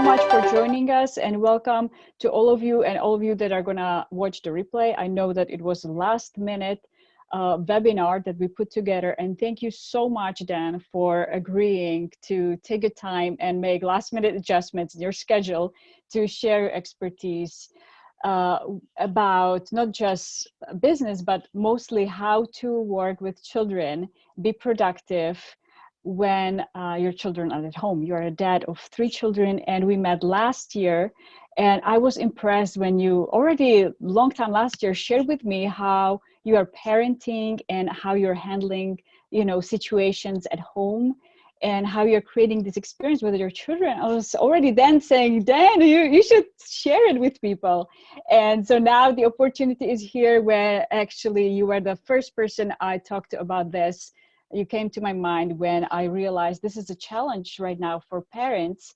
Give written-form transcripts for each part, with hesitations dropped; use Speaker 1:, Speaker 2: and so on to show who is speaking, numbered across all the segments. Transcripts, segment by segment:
Speaker 1: so much for joining us, and welcome to all of you and all of you that are gonna watch the replay. I know that it was a last minute webinar that we put together, and thank you so much, Dan, for agreeing to take the time and make last minute adjustments in your schedule to share your expertise about not just business, but mostly how to work with children, be productive, when your children are at home. You're a dad of 3 children, and we met last year, and I was impressed when you already long time last year shared with me how you are parenting and how you're handling, you know, situations at home and how you're creating this experience with your children. I was already then saying, Dan, you should share it with people. And so now the opportunity is here where actually you were the first person I talked to about this. You came to my mind when I realized this is a challenge right now for parents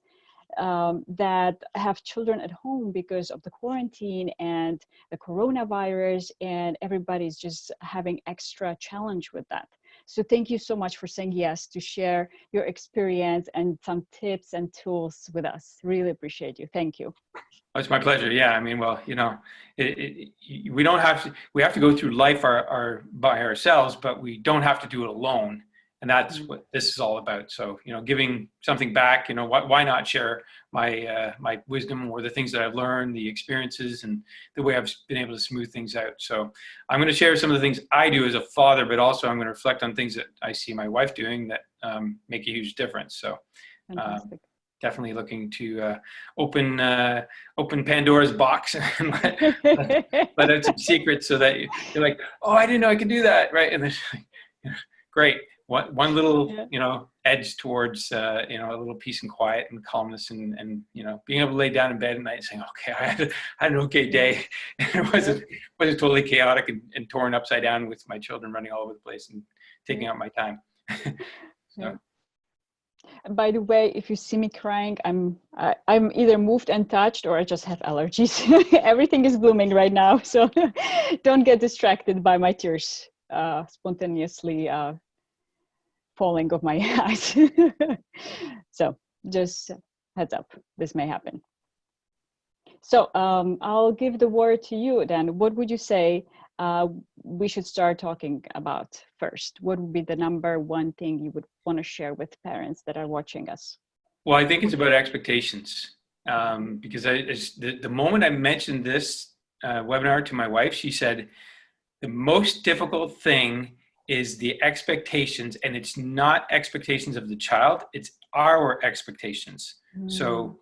Speaker 1: that have children at home because of the quarantine and the coronavirus, and everybody's just having extra challenge with that. So thank you so much for saying yes to share your experience and some tips and tools with us. Really appreciate you. Thank you.
Speaker 2: Oh, it's my pleasure. Yeah, I mean, well, you know, we don't have to. We have to go through life by ourselves, but we don't have to do it alone. And that's what this is all about. So, you know, giving something back. You know, why not share my wisdom or the things that I've learned, the experiences, and the way I've been able to smooth things out. So, I'm going to share some of the things I do as a father, but also I'm going to reflect on things that I see my wife doing that make a huge difference. So.
Speaker 1: Fantastic.
Speaker 2: Definitely looking to open Pandora's box and let out some secrets so that you're like, oh, I didn't know I could do that, right? And then, you know, great, one little, you know, edge towards, you know, a little peace and quiet and calmness, and you know, being able to lay down in bed at night and saying, okay, I had an okay day. It wasn't totally chaotic and torn upside down with my children running all over the place and taking up my time. So.
Speaker 1: By the way, if you see me crying, I'm either moved and touched, or I just have allergies. Everything is blooming right now, so don't get distracted by my tears spontaneously falling off my eyes. So just heads up, this may happen. So I'll give the word to you then. What would you say we should start talking about first? What would be the number one thing you would want to share with parents that are watching us?
Speaker 2: Well, I think it's about expectations, because the moment I mentioned this webinar to my wife, she said, the most difficult thing is the expectations, and it's not expectations of the child, it's our expectations. So,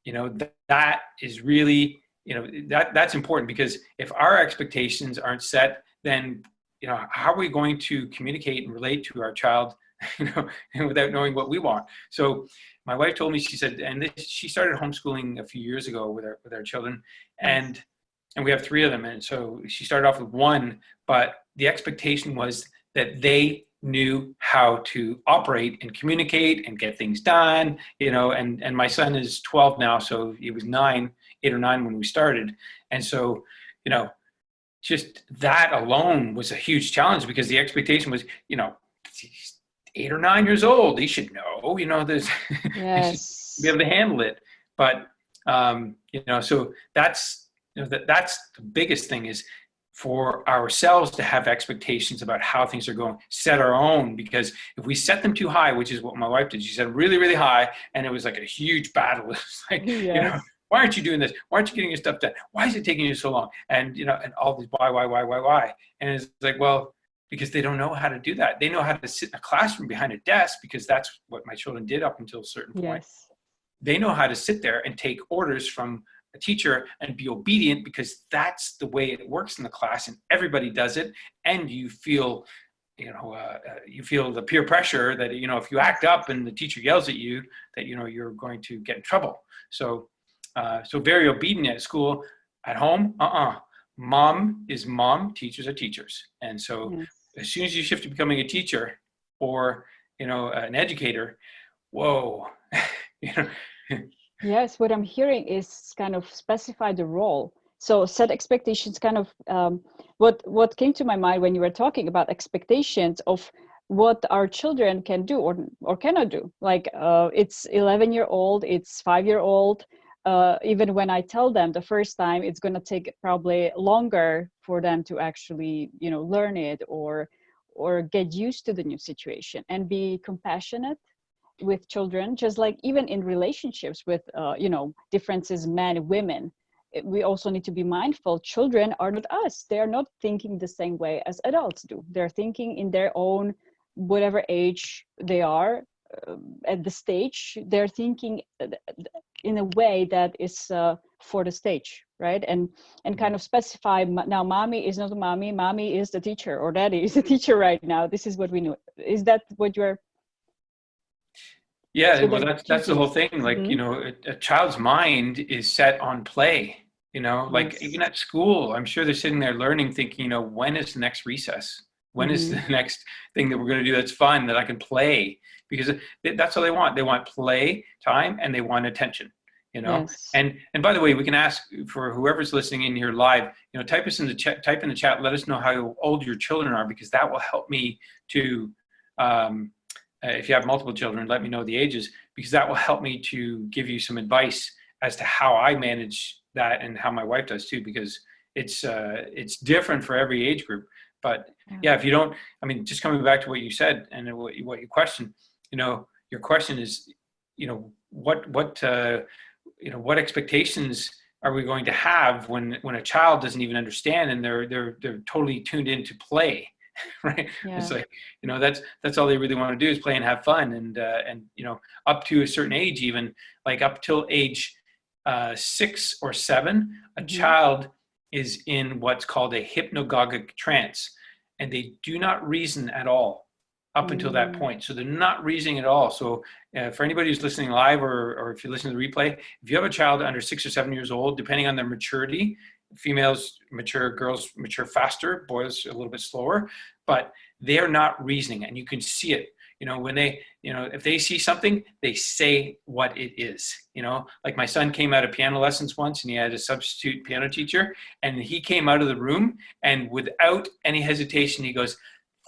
Speaker 2: you know, that is really, you know, that's important, because if our expectations aren't set, then, you know, how are we going to communicate and relate to our child, you know, and without knowing what we want? So my wife told me, she said, and she started homeschooling a few years ago with our children, and we have 3 of them. And so she started off with 1, but the expectation was that they knew how to operate and communicate and get things done, you know, and my son is 12 now, so he was 8 or 9 when we started. And so, you know, just that alone was a huge challenge, because the expectation was, you know, he's 8 or 9 years old, he should know, you know, there's he should be able to handle it. But you know, so that's, you know, that's the biggest thing, is for ourselves to have expectations about how things are going, set our own, because if we set them too high, which is what my wife did, she set really, really high, and it was like a huge battle. It was like, you know, why aren't you doing this? Why aren't you getting your stuff done? Why is it taking you so long? And, you know, and all these why? And it's like, well, because they don't know how to do that. They know how to sit in a classroom behind a desk, because that's what my children did up until a certain point. They know how to sit there and take orders from a teacher and be obedient, because that's the way it works in the class, and everybody does it. And you feel, you know, you feel the peer pressure that, you know, if you act up and the teacher yells at you, that, you know, you're going to get in trouble. So, so very obedient at school. At home, mom is mom, teachers are teachers. And so as soon as you shift to becoming a teacher or, you know, an educator, whoa, you know.
Speaker 1: Yes, what I'm hearing is kind of specify the role. So set expectations, kind of what came to my mind when you were talking about expectations of what our children can do or cannot do. Like it's 11-year-old, it's 5-year-old. Even when I tell them the first time, it's going to take probably longer for them to actually, learn it or get used to the new situation, and be compassionate with children, just like even in relationships with, differences, men, women. We also need to be mindful. Children are not us. They are not thinking the same way as adults do. They're thinking in their own, whatever age they are, at the stage, they're thinking in a way that is for the stage, right? And kind of specify, now mommy is not a mommy is the teacher, or daddy is the teacher right now. This is what we know. Is that what you're?
Speaker 2: Yeah,
Speaker 1: So
Speaker 2: well, that's the whole thing. Like, a child's mind is set on play, like
Speaker 1: Yes.
Speaker 2: even at school, I'm sure they're sitting there learning, thinking, when is the next recess? When is the next thing that we're going to do that's fun, that I can play? Because that's all they want. They want play time, and they want attention,
Speaker 1: Yes.
Speaker 2: And by the way, we can ask for whoever's listening in here live, type us in the chat, type in the chat, let us know how old your children are, because that will help me to, if you have multiple children, let me know the ages, because that will help me to give you some advice as to how I manage that, and how my wife does too, because it's different for every age group. But yeah, if you don't, just coming back to what you said and what you questioned, your question is, what expectations are we going to have when a child doesn't even understand, and they're totally tuned into play. Right.
Speaker 1: Yeah.
Speaker 2: It's like, that's all they really want to do is play and have fun. And up to a certain age, even like up till age 6 or 7, a child is in what's called a hypnagogic trance, and they do not reason at all up until that point. So they're not reasoning at all. So for anybody who's listening live, or if you listen to the replay, if you have a child under 6 or 7 years old, depending on their maturity, females mature, girls mature faster, boys a little bit slower, but they're not reasoning, and you can see it. When they, if they see something, they say what it is. Like my son came out of piano lessons once, and he had a substitute piano teacher, and he came out of the room, and without any hesitation, he goes,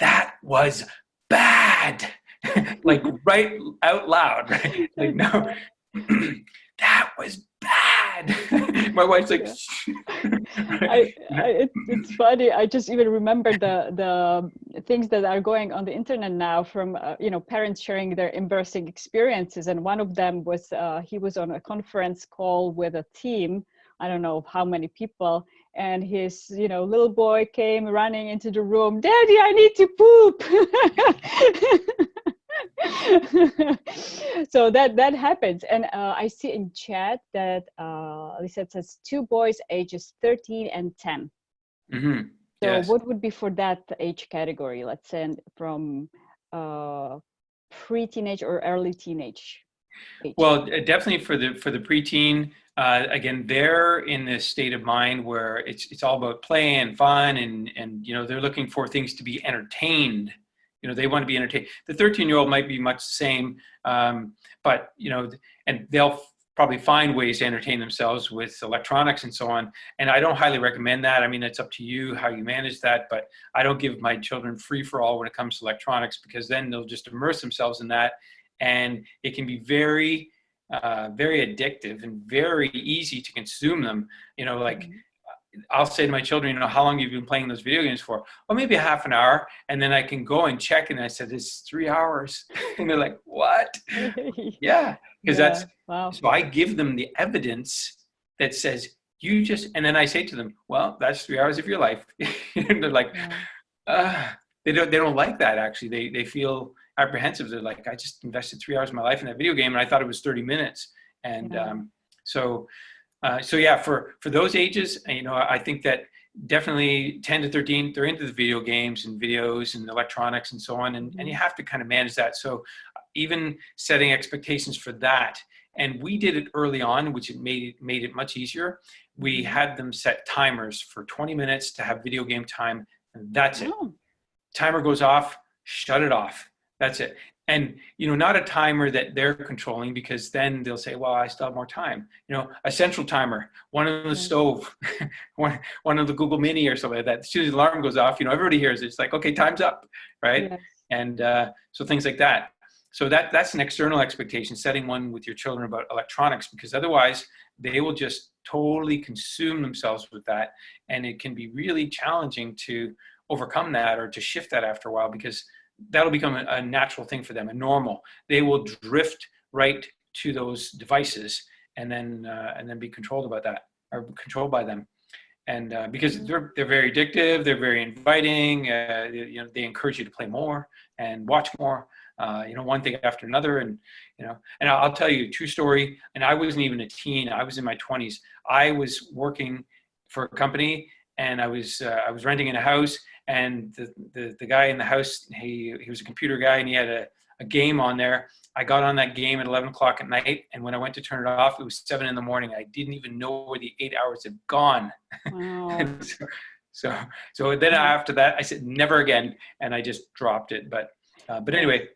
Speaker 2: "That was bad." Like right out loud, right? Like, no, that was bad. My wife's like,
Speaker 1: it's funny. I just even remember the things that are going on the internet now from parents sharing their embarrassing experiences, and one of them was he was on a conference call with a team, I don't know how many people, and his little boy came running into the room, "Daddy, I need to poop." So that happens. And I see in chat that Lisa says 2 boys ages 13 and 10. So
Speaker 2: yes.
Speaker 1: what would be for that age category, let's say from pre-teenage or early teenage age?
Speaker 2: Well, definitely for the preteen. Again, they're in this state of mind where it's all about play and fun, and they're looking for things to be entertained. They want to be entertained. The 13-year-old might be much the same, but and they'll probably find ways to entertain themselves with electronics and so on. And I don't highly recommend that. It's up to you how you manage that, but I don't give my children free for all when it comes to electronics, because then they'll just immerse themselves in that, and it can be very, very addictive and very easy to consume them. Like. I'll say to my children, how long have you been playing those video games for? Well, maybe a half an hour. And then I can go and check. And I said, it's 3 hours. And they're like, what? Yeah. Because that's, wow. So I give them the evidence that says, and then I say to them, well, that's 3 hours of your life. And they're like, they don't like that. Actually, they feel apprehensive. They're like, I just invested 3 hours of my life in that video game, and I thought it was 30 minutes. And so yeah, for those ages, I think that definitely 10 to 13, they're into the video games and videos and electronics and so on. And you have to kind of manage that. So even setting expectations for that. And we did it early on, which made it much easier. We had them set timers for 20 minutes to have video game time. And that's it. Timer goes off, shut it off. That's it. And, not a timer that they're controlling, because then they'll say, well, I still have more time. A central timer, one on the stove, one on the Google Mini or something like that. As soon as the alarm goes off, everybody hears it. It's like, okay, time's up, right? Yes. And so things like that. So that's an external expectation, setting one with your children about electronics, because otherwise they will just totally consume themselves with that. And it can be really challenging to overcome that or to shift that after a while, because that'll become a natural thing for them, a normal. They will drift right to those devices and then be controlled about that, or controlled by them. And because they're very addictive, they're very inviting. They encourage you to play more and watch more. One thing after another, and I'll tell you a true story. And I wasn't even a teen; I was in my 20s. I was working for a company, and I was renting in a house. And the guy in the house, he was a computer guy, and he had a game on there. I got on that game at 11 o'clock at night, and when I went to turn it off, it was 7 a.m. I didn't even know where the 8 hours had gone.
Speaker 1: Wow.
Speaker 2: so then after that, I said never again, and I just dropped it. But anyway,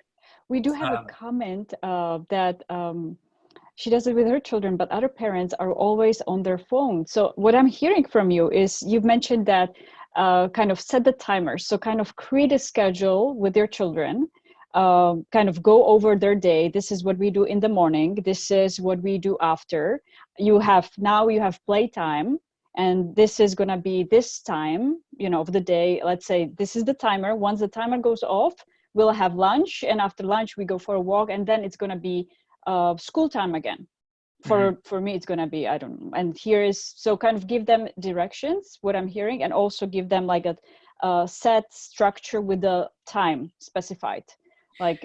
Speaker 1: we do have a comment that she does it with her children, but other parents are always on their phone. So what I'm hearing from you is you've mentioned that kind of set the timer. So kind of create a schedule with your children. Kind of go over their day. This is what we do in the morning. This is what we do after. You have playtime, and this is going to be this time, of the day. Let's say this is the timer. Once the timer goes off, we'll have lunch, and after lunch we go for a walk, and then it's going to be school time again. For me, it's going to be, I don't know. And so kind of give them directions, what I'm hearing, and also give them like a set structure with the time specified.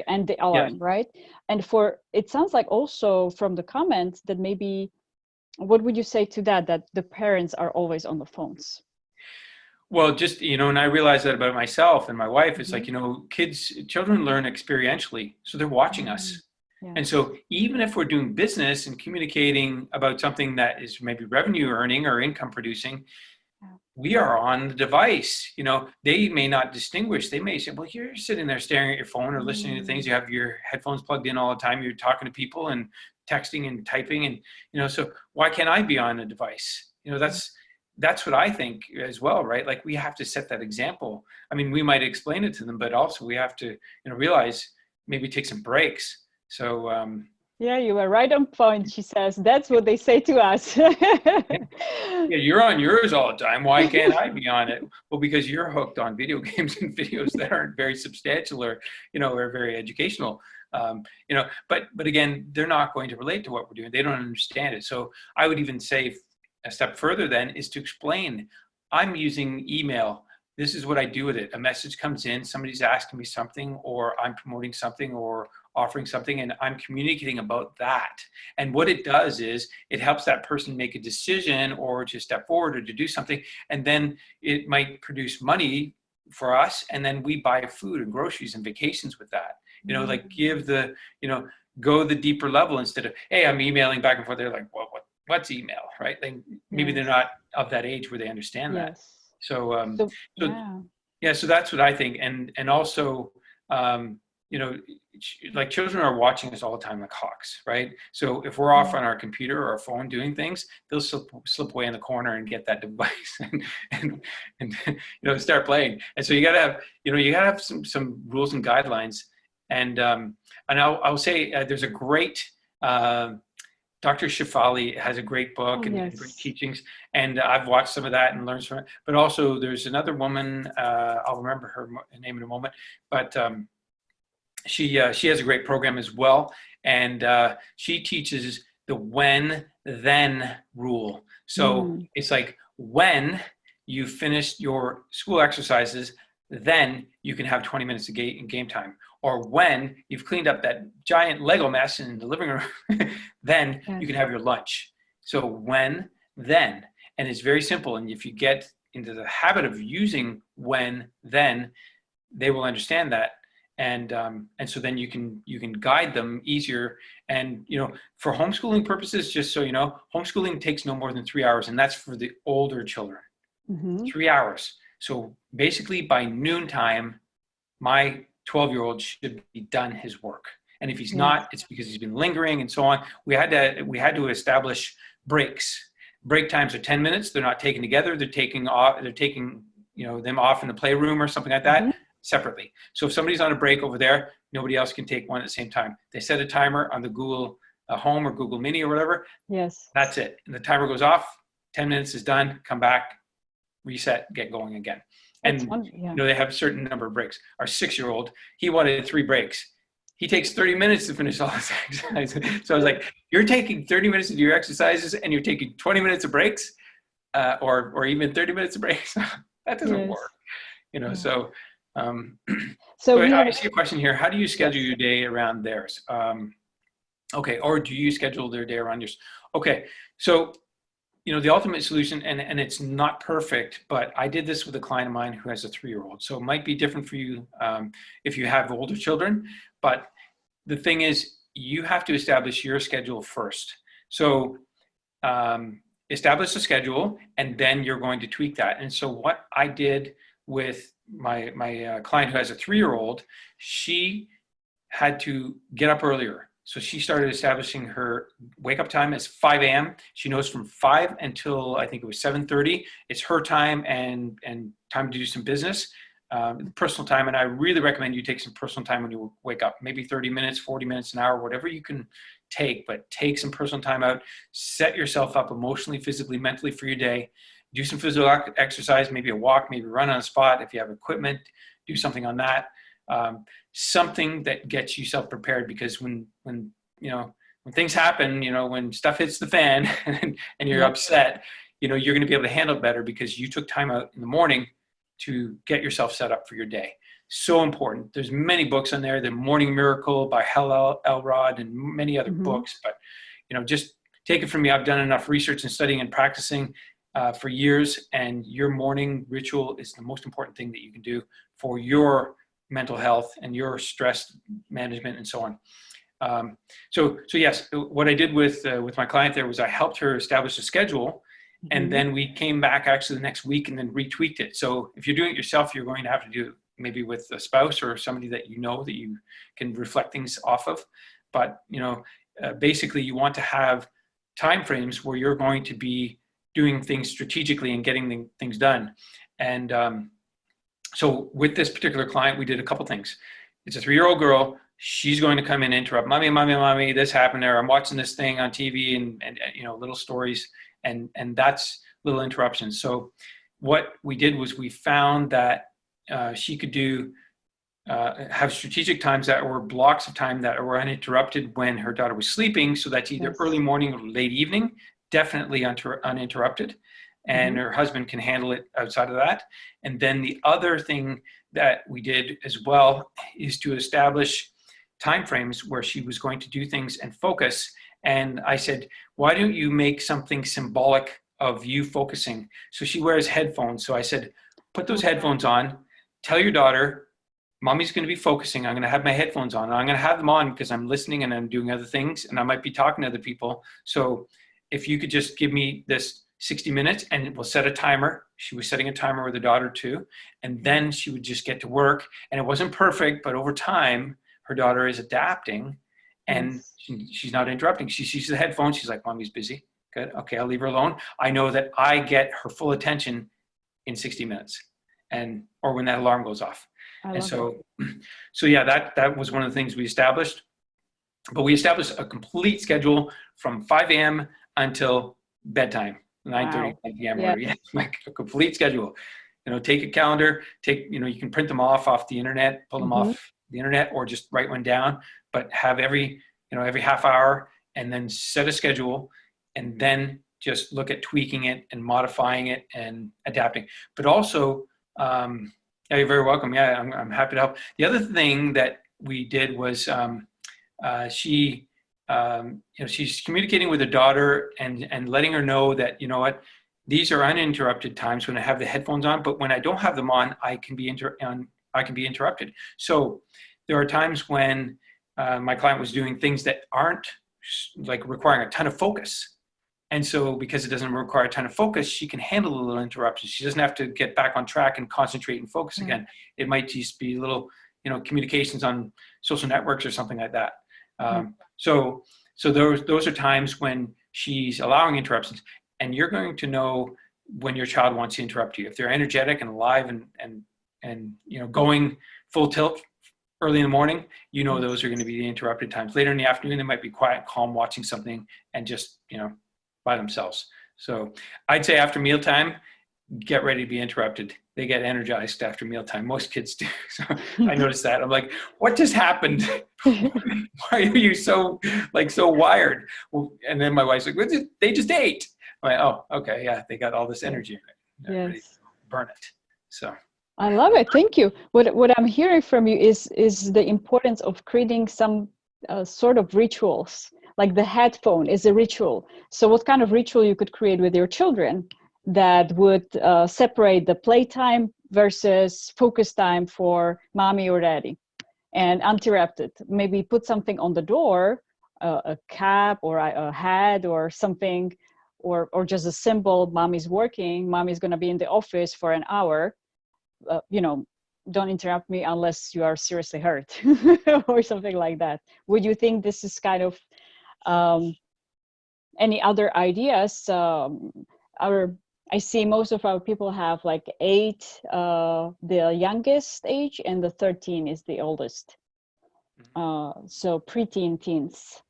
Speaker 1: And the alarm, yes. Right? And it sounds like also from the comments that maybe, what would you say to that the parents are always on the phones?
Speaker 2: Well, just, and I realized that about myself and my wife. It's like, children learn experientially. So they're watching us. Yeah. And so even if we're doing business and communicating about something that is maybe revenue earning or income producing, we are on the device. They may not distinguish. They may say, well, you're sitting there staring at your phone or listening to things. You have your headphones plugged in all the time. You're talking to people and texting and typing. And, so why can't I be on a device? That's what I think as well, right? Like we have to set that example. I mean, we might explain it to them, but also we have to, realize maybe take some breaks. So,
Speaker 1: yeah, you were right on point. She says, that's what they say to us.
Speaker 2: Yeah, you're on yours all the time. Why can't I be on it? Well, because you're hooked on video games and videos that aren't very substantial or very educational. But again, they're not going to relate to what we're doing. They don't understand it. So I would even say a step further then is to explain, I'm using email. This is what I do with it. A message comes in, somebody's asking me something, or I'm promoting something or offering something, and I'm communicating about that. And what it does is it helps that person make a decision or to step forward or to do something. And then it might produce money for us. And then we buy food and groceries and vacations with that, like give the, go the deeper level instead of, hey, I'm emailing back and forth. They're like, well, what's email, right? Like maybe they're not of that age where they understand that. So that's what I think. And also, like children are watching us all the time like hawks, right? So if we're off on our computer or our phone doing things, they'll slip away in the corner and get that device and start playing. And so you gotta have some rules and guidelines. And I'll say there's a great Dr. Shefali has a great book and great teachings, and I've watched some of that and learned from it. But also there's another woman, I'll remember her name in a moment, but she has a great program as well, and she teaches the when-then rule. So it's like when you finished your school exercises, then you can have 20 minutes of game time. Or when you've cleaned up that giant Lego mess in the living room, then you can have your lunch. So when, then, and it's very simple. And if you get into the habit of using when, then, they will understand that. And so then you can guide them easier. And, for homeschooling purposes, just so you know, homeschooling takes no more than 3 hours, and that's for the older children. 3 hours. So basically by noontime, my 12-year-old should be done his work. And if he's not, it's because he's been lingering and so on. We had to establish breaks. Break times are 10 minutes. They're not taken together. They're taking them off in the playroom or something like that. separately. So if somebody's on a break over there, nobody else can take one at the same time. They set a timer on the Google Home or Google Mini or whatever.
Speaker 1: Yes.
Speaker 2: That's it. And the timer goes off, 10 minutes is done, come back, reset, get going again. And
Speaker 1: yeah.
Speaker 2: you know, they have a certain number of breaks. Our 6-year-old, he wanted 3 breaks. He takes 30 minutes to finish all his exercises. So I was like, you're taking 30 minutes to do your exercises and you're taking 20 minutes of breaks, or even 30 minutes of breaks. That doesn't work, you know. Yeah. So so I see a question here. How do you schedule your day around theirs? Okay, or do you schedule their day around yours? Okay, so you know, the ultimate solution, and it's not perfect, but I did this with a client of mine who has a 3-year-old. So it might be different for you if you have older children. But the thing is, you have to establish your schedule first. So establish a schedule, and then you're going to tweak that. And so what I did with my client who has a 3-year-old, she had to get up earlier. So she started establishing her wake up time as 5 a.m. She knows from 5 until I think it was 7:30. It's her time and time to do some business, personal time. And I really recommend you take some personal time when you wake up, maybe 30 minutes, 40 minutes, an hour, whatever you can take, but take some personal time out, set yourself up emotionally, physically, mentally for your day, do some physical exercise, maybe a walk, maybe run on a spot. If you have equipment, do something on that. Something that gets you self-prepared, because when you know, when things happen, you know, when stuff hits the fan and you're upset, you know, you're going to be able to handle it better because you took time out in the morning to get yourself set up for your day. So important. There's many books on there, The Morning Miracle by Hal Elrod and many other books, but you know, just take it from me. I've done enough research and studying and practicing for years, and your morning ritual is the most important thing that you can do for your mental health and your stress management and so on. So yes, what I did with my client there was I helped her establish a schedule, and then we came back actually the next week and then retweaked it. So if you're doing it yourself, you're going to have to do it maybe with a spouse or somebody that you know that you can reflect things off of. But you know, basically you want to have time frames where you're going to be doing things strategically and getting things done. And so with this particular client, we did a couple things. It's a 3-year-old girl. She's going to come in and interrupt, mommy, this happened there. I'm watching this thing on TV and you know, little stories, and that's little interruptions. So what we did was we found that she could do, have strategic times that were blocks of time that were uninterrupted when her daughter was sleeping. So that's either early morning or late evening, definitely uninterrupted. And her husband can handle it outside of that. And then the other thing that we did as well is to establish timeframes where she was going to do things and focus. And I said, why don't you make something symbolic of you focusing? So she wears headphones. So I said, put those headphones on, tell your daughter, mommy's going to be focusing. I'm going to have my headphones on. I'm going to have them on because I'm listening and I'm doing other things and I might be talking to other people. So if you could just give me this 60 minutes and we'll set a timer. She was setting a timer with her daughter too. And then she would just get to work. And it wasn't perfect, but over time, her daughter is adapting and she's not interrupting. She sees the headphones. She's like, mommy's busy. Good. Okay, I'll leave her alone. I know that I get her full attention in 60 minutes or when that alarm goes off. And so yeah, that was one of the things we established. But we established a complete schedule from 5 a.m. until bedtime. 9:30 p.m. Yeah. Like a complete schedule. You know, take a calendar, you know, you can print them off the internet, pull them off the internet, or just write one down, but have every half hour, and then set a schedule, and then just look at tweaking it and modifying it and adapting. But also, yeah, you're very welcome. Yeah, I'm happy to help. The other thing that we did was she, you know, she's communicating with her daughter and letting her know that, you know what, these are uninterrupted times when I have the headphones on, but when I don't have them on, I can be interrupted. So there are times when my client was doing things that aren't like requiring a ton of focus. And so because it doesn't require a ton of focus, she can handle a little interruptions. She doesn't have to get back on track and concentrate and focus again. It might just be little, you know, communications on social networks or something like that. So those are times when she's allowing interruptions, and you're going to know when your child wants to interrupt you. If they're energetic and alive and and going full tilt early in the morning,
Speaker 1: Yes.
Speaker 2: those are going to be the interrupted times. Later in the afternoon, they might be quiet, calm, watching something and just, by themselves. So I'd say after mealtime, get ready to be interrupted. They get energized after mealtime. Most kids do. So I noticed that. I'm like, what just happened? Why are you so wired? Well, and then my wife's like, they just ate. I'm like, oh, okay. Yeah. They got all this energy in it. Ready to burn it. So.
Speaker 1: I love it. Thank you. What I'm hearing from you is the importance of creating some sort of rituals. Like the headphone is a ritual. So what kind of ritual you could create with your children that would separate the playtime versus focus time for mommy or daddy, and uninterrupted? Maybe put something on the door, a cap or a hat or something, or just a symbol. Mommy's working. Mommy's going to be in the office for an hour. Don't interrupt me unless you are seriously hurt or something like that. Would you think this is kind of any other ideas? I see most of our people have like 8, the youngest age, and the 13 is the oldest. So preteen teens.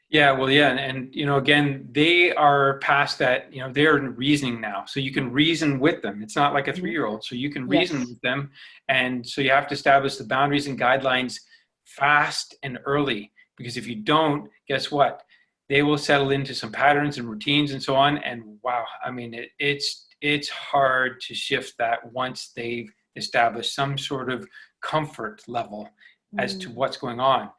Speaker 2: Yeah, well, yeah. And again, they are past that, they're reasoning now. So you can reason with them. It's not like a 3-year-old. So you can reason with them. And so you have to establish the boundaries and guidelines fast and early, because if you don't, guess what? They will settle into some patterns and routines and so on. And wow, I mean, it's hard to shift that once they've established some sort of comfort level as to what's going on.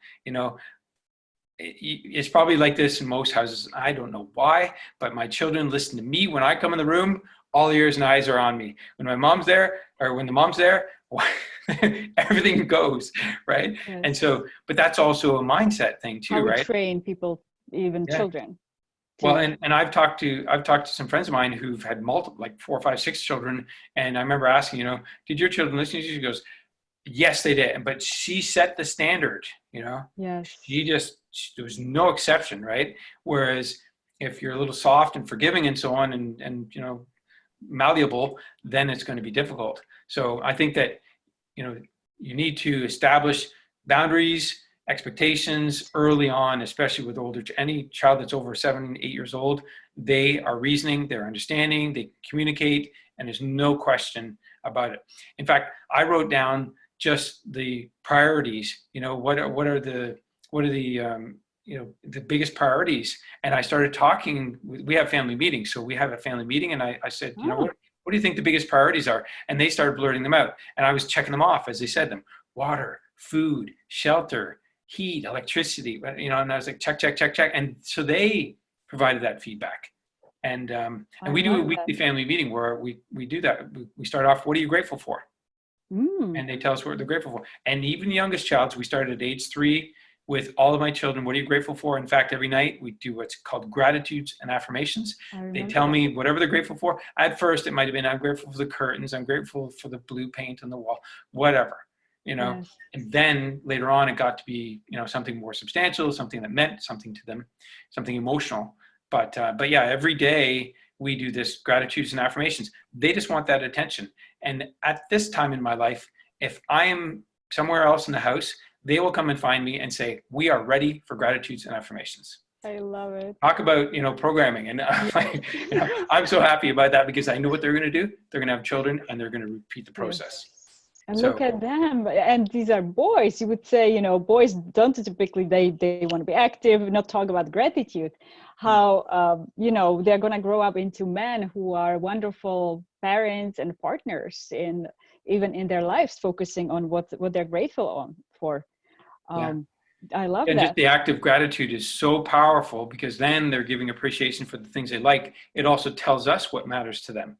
Speaker 2: It's probably like this in most houses. I don't know why, but my children listen to me when I come in the room. All ears and eyes are on me. When my mom's there, or when the mom's there, everything goes, right? Yes. And so, but that's also a mindset thing too, right?
Speaker 1: Train people, even children.
Speaker 2: Well, and I've talked to some friends of mine who've had multiple, like 4, 5, 6 children, and I remember asking, did your children listen to you? She goes, yes, they did. But she set the standard, Yes. There was no exception, right? Whereas if you're a little soft and forgiving and so on and malleable, then it's going to be difficult. So I think that, you need to establish boundaries, expectations early on, especially with any child that's over 7, 8 years old. They are reasoning, they're understanding, they communicate, and there's no question about it. In fact, I wrote down just the priorities. What are the the biggest priorities? And I started talking. We have family meetings, so we have a family meeting, and I said, what do you think the biggest priorities are? And they started blurting them out, and I was checking them off as they said them: water, food, shelter, heat, electricity. And I was like, check, check, check, check. And so they provided that feedback. And we do a weekly family meeting where we do that. We start off, what are you grateful for? And they tell us what they're grateful for. And even the youngest child, so we started at age 3 with all of my children. What are you grateful for? In fact, every night we do what's called gratitudes and affirmations. They tell me whatever they're grateful for. At first, it might have been, I'm grateful for the curtains. I'm grateful for the blue paint on the wall, whatever, Yes. And then later on, it got to be, something more substantial, something that meant something to them, something emotional. But yeah, every day we do this gratitudes and affirmations. They just want that attention. And at this time in my life, if I am somewhere else in the house, they will come and find me and say, we are ready for gratitudes and affirmations.
Speaker 1: I love it.
Speaker 2: Talk about, programming. And I'm so happy about that, because I know what they're going to do. They're going to have children and they're going to repeat the process. Yes.
Speaker 1: And look at them. And these are boys. You would say, boys don't typically, they want to be active, not talk about gratitude. How, they're going to grow up into men who are wonderful parents and partners even in their lives, focusing on what they're grateful for. I love that. And
Speaker 2: just the act of gratitude is so powerful, because then they're giving appreciation for the things they like. It also tells us what matters to them,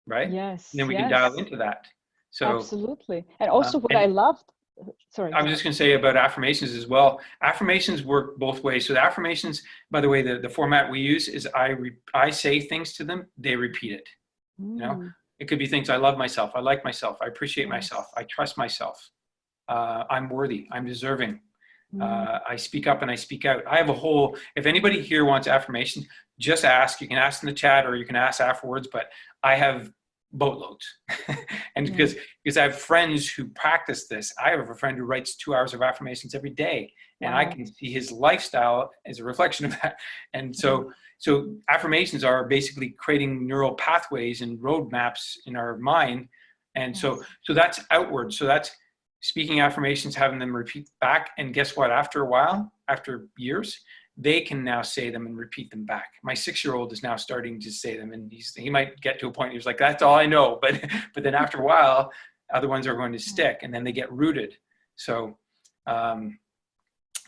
Speaker 2: right?
Speaker 1: Yes.
Speaker 2: And then we can dial into that. So
Speaker 1: absolutely. And also what I loved, sorry.
Speaker 2: I was just going to say about affirmations as well. Affirmations work both ways. So the affirmations, by the way, the format we use is I say things to them, they repeat it. It could be things: I love myself, I like myself, I appreciate myself, I trust myself, I'm worthy, I'm deserving, I speak up and I speak out. I have a whole, if anybody here wants affirmations, just ask. You can ask in the chat or you can ask afterwards, but I have boatloads. And because I have friends who practice this. I have a friend who writes 2 hours of affirmations every day, and I can see his lifestyle as a reflection of that. And so affirmations are basically creating neural pathways and roadmaps in our mind. And so that's outward. So that's speaking affirmations, having them repeat back. And guess what? After a while, after years, they can now say them and repeat them back. My 6-year-old is now starting to say them, and he might get to a point he's like, that's all I know. But then after a while, other ones are going to stick, and then they get rooted. So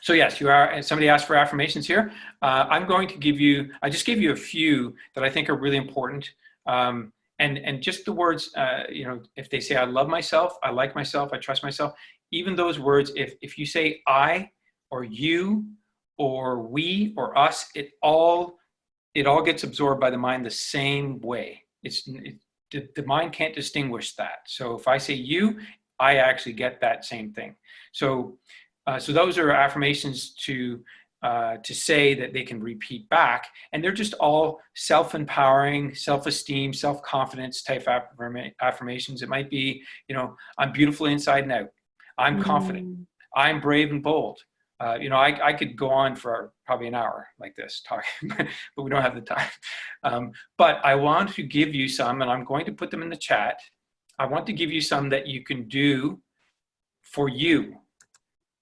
Speaker 2: yes, you are. Somebody asked for affirmations here. I'm going to give you, I just gave you a few that I think are really important. And just the words, if they say, I love myself, I like myself, I trust myself, even those words, if you say I or you or we or us, it all gets absorbed by the mind the same way. The mind can't distinguish that. So if I say you, I actually get that same thing. So those are affirmations to say that they can repeat back, and they're just all self-empowering, self-esteem, self-confidence type affirmations. It might be, I'm beautiful inside and out. I'm confident. I'm brave and bold. I could go on for probably an hour like this talking, but we don't have the time. But I want to give you some, and I'm going to put them in the chat. I want to give you some that you can do for you.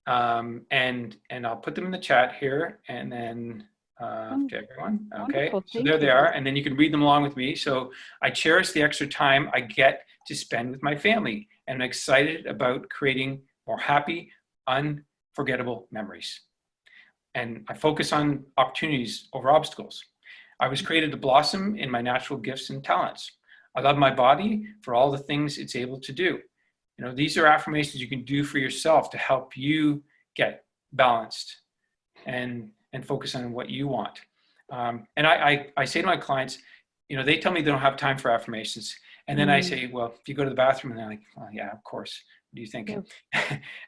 Speaker 2: And I'll put them in the chat here, and then to everyone. Okay, so there they are, and then you can read them along with me. So I cherish the extra time I get to spend with my family, and I'm excited about creating more happy, unforgettable memories. And I focus on opportunities over obstacles. I was created to blossom in my natural gifts and talents. I love my body for all the things it's able to do. These are affirmations you can do for yourself to help you get balanced and focus on what you want. And I say to my clients, they tell me they don't have time for affirmations. And then I say, well, if you go to the bathroom, and they're like, well, yeah, of course. What do you think? Yeah.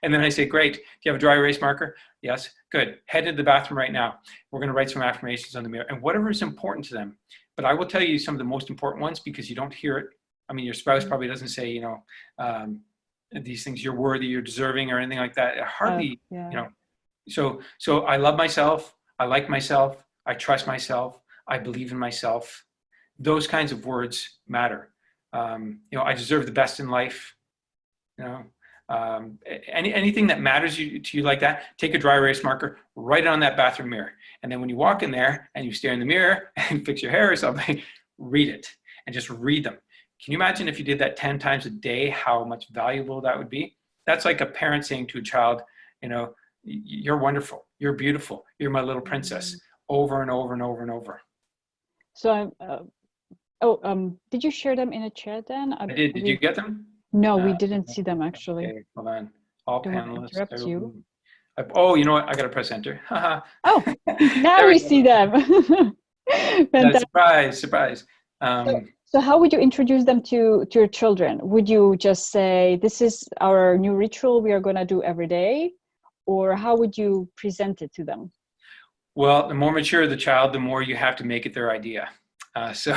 Speaker 2: And then I say, great. Do you have a dry erase marker? Yes. Good. Head to the bathroom right now. We're going to write some affirmations on the mirror, and whatever is important to them. But I will tell you some of the most important ones, because you don't hear it. I mean, your spouse probably doesn't say, these things, you're worthy, you're deserving, or anything like that. Hardly, So I love myself. I like myself. I trust myself. I believe in myself. Those kinds of words matter. I deserve the best in life. Anything that matters to you like that, take a dry erase marker, write it on that bathroom mirror. And then when you walk in there and you stare in the mirror and fix your hair or something, read it and just read them. Can you imagine if you did that 10 times a day, how much valuable that would be? That's like a parent saying to a child, you're wonderful, you're beautiful, you're my little princess, over and over and over and over.
Speaker 1: So did you share them in a chat then?
Speaker 2: I did. Did you get them?
Speaker 1: No, we didn't see them actually.
Speaker 2: Okay, hold on. All panelists.
Speaker 1: Interrupt you.
Speaker 2: Oh, you know what? I got to press enter.
Speaker 1: Oh, now we see them.
Speaker 2: Surprise.
Speaker 1: So how would you introduce them to your children? Would you just say, this is our new ritual we are going to do every day? Or how would you present it to them?
Speaker 2: Well, the more mature the child, the more you have to make it their idea. So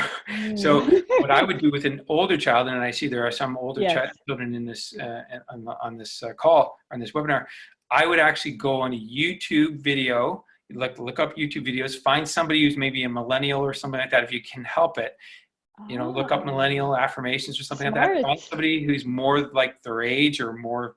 Speaker 2: what I would do with an older child, and I see there are some older children in this on this call, on this webinar, I would actually go on a YouTube video, look up YouTube videos, find somebody who's maybe a millennial or something like that, if you can help it. Look up millennial affirmations or something like that. Find somebody who's more like their age or more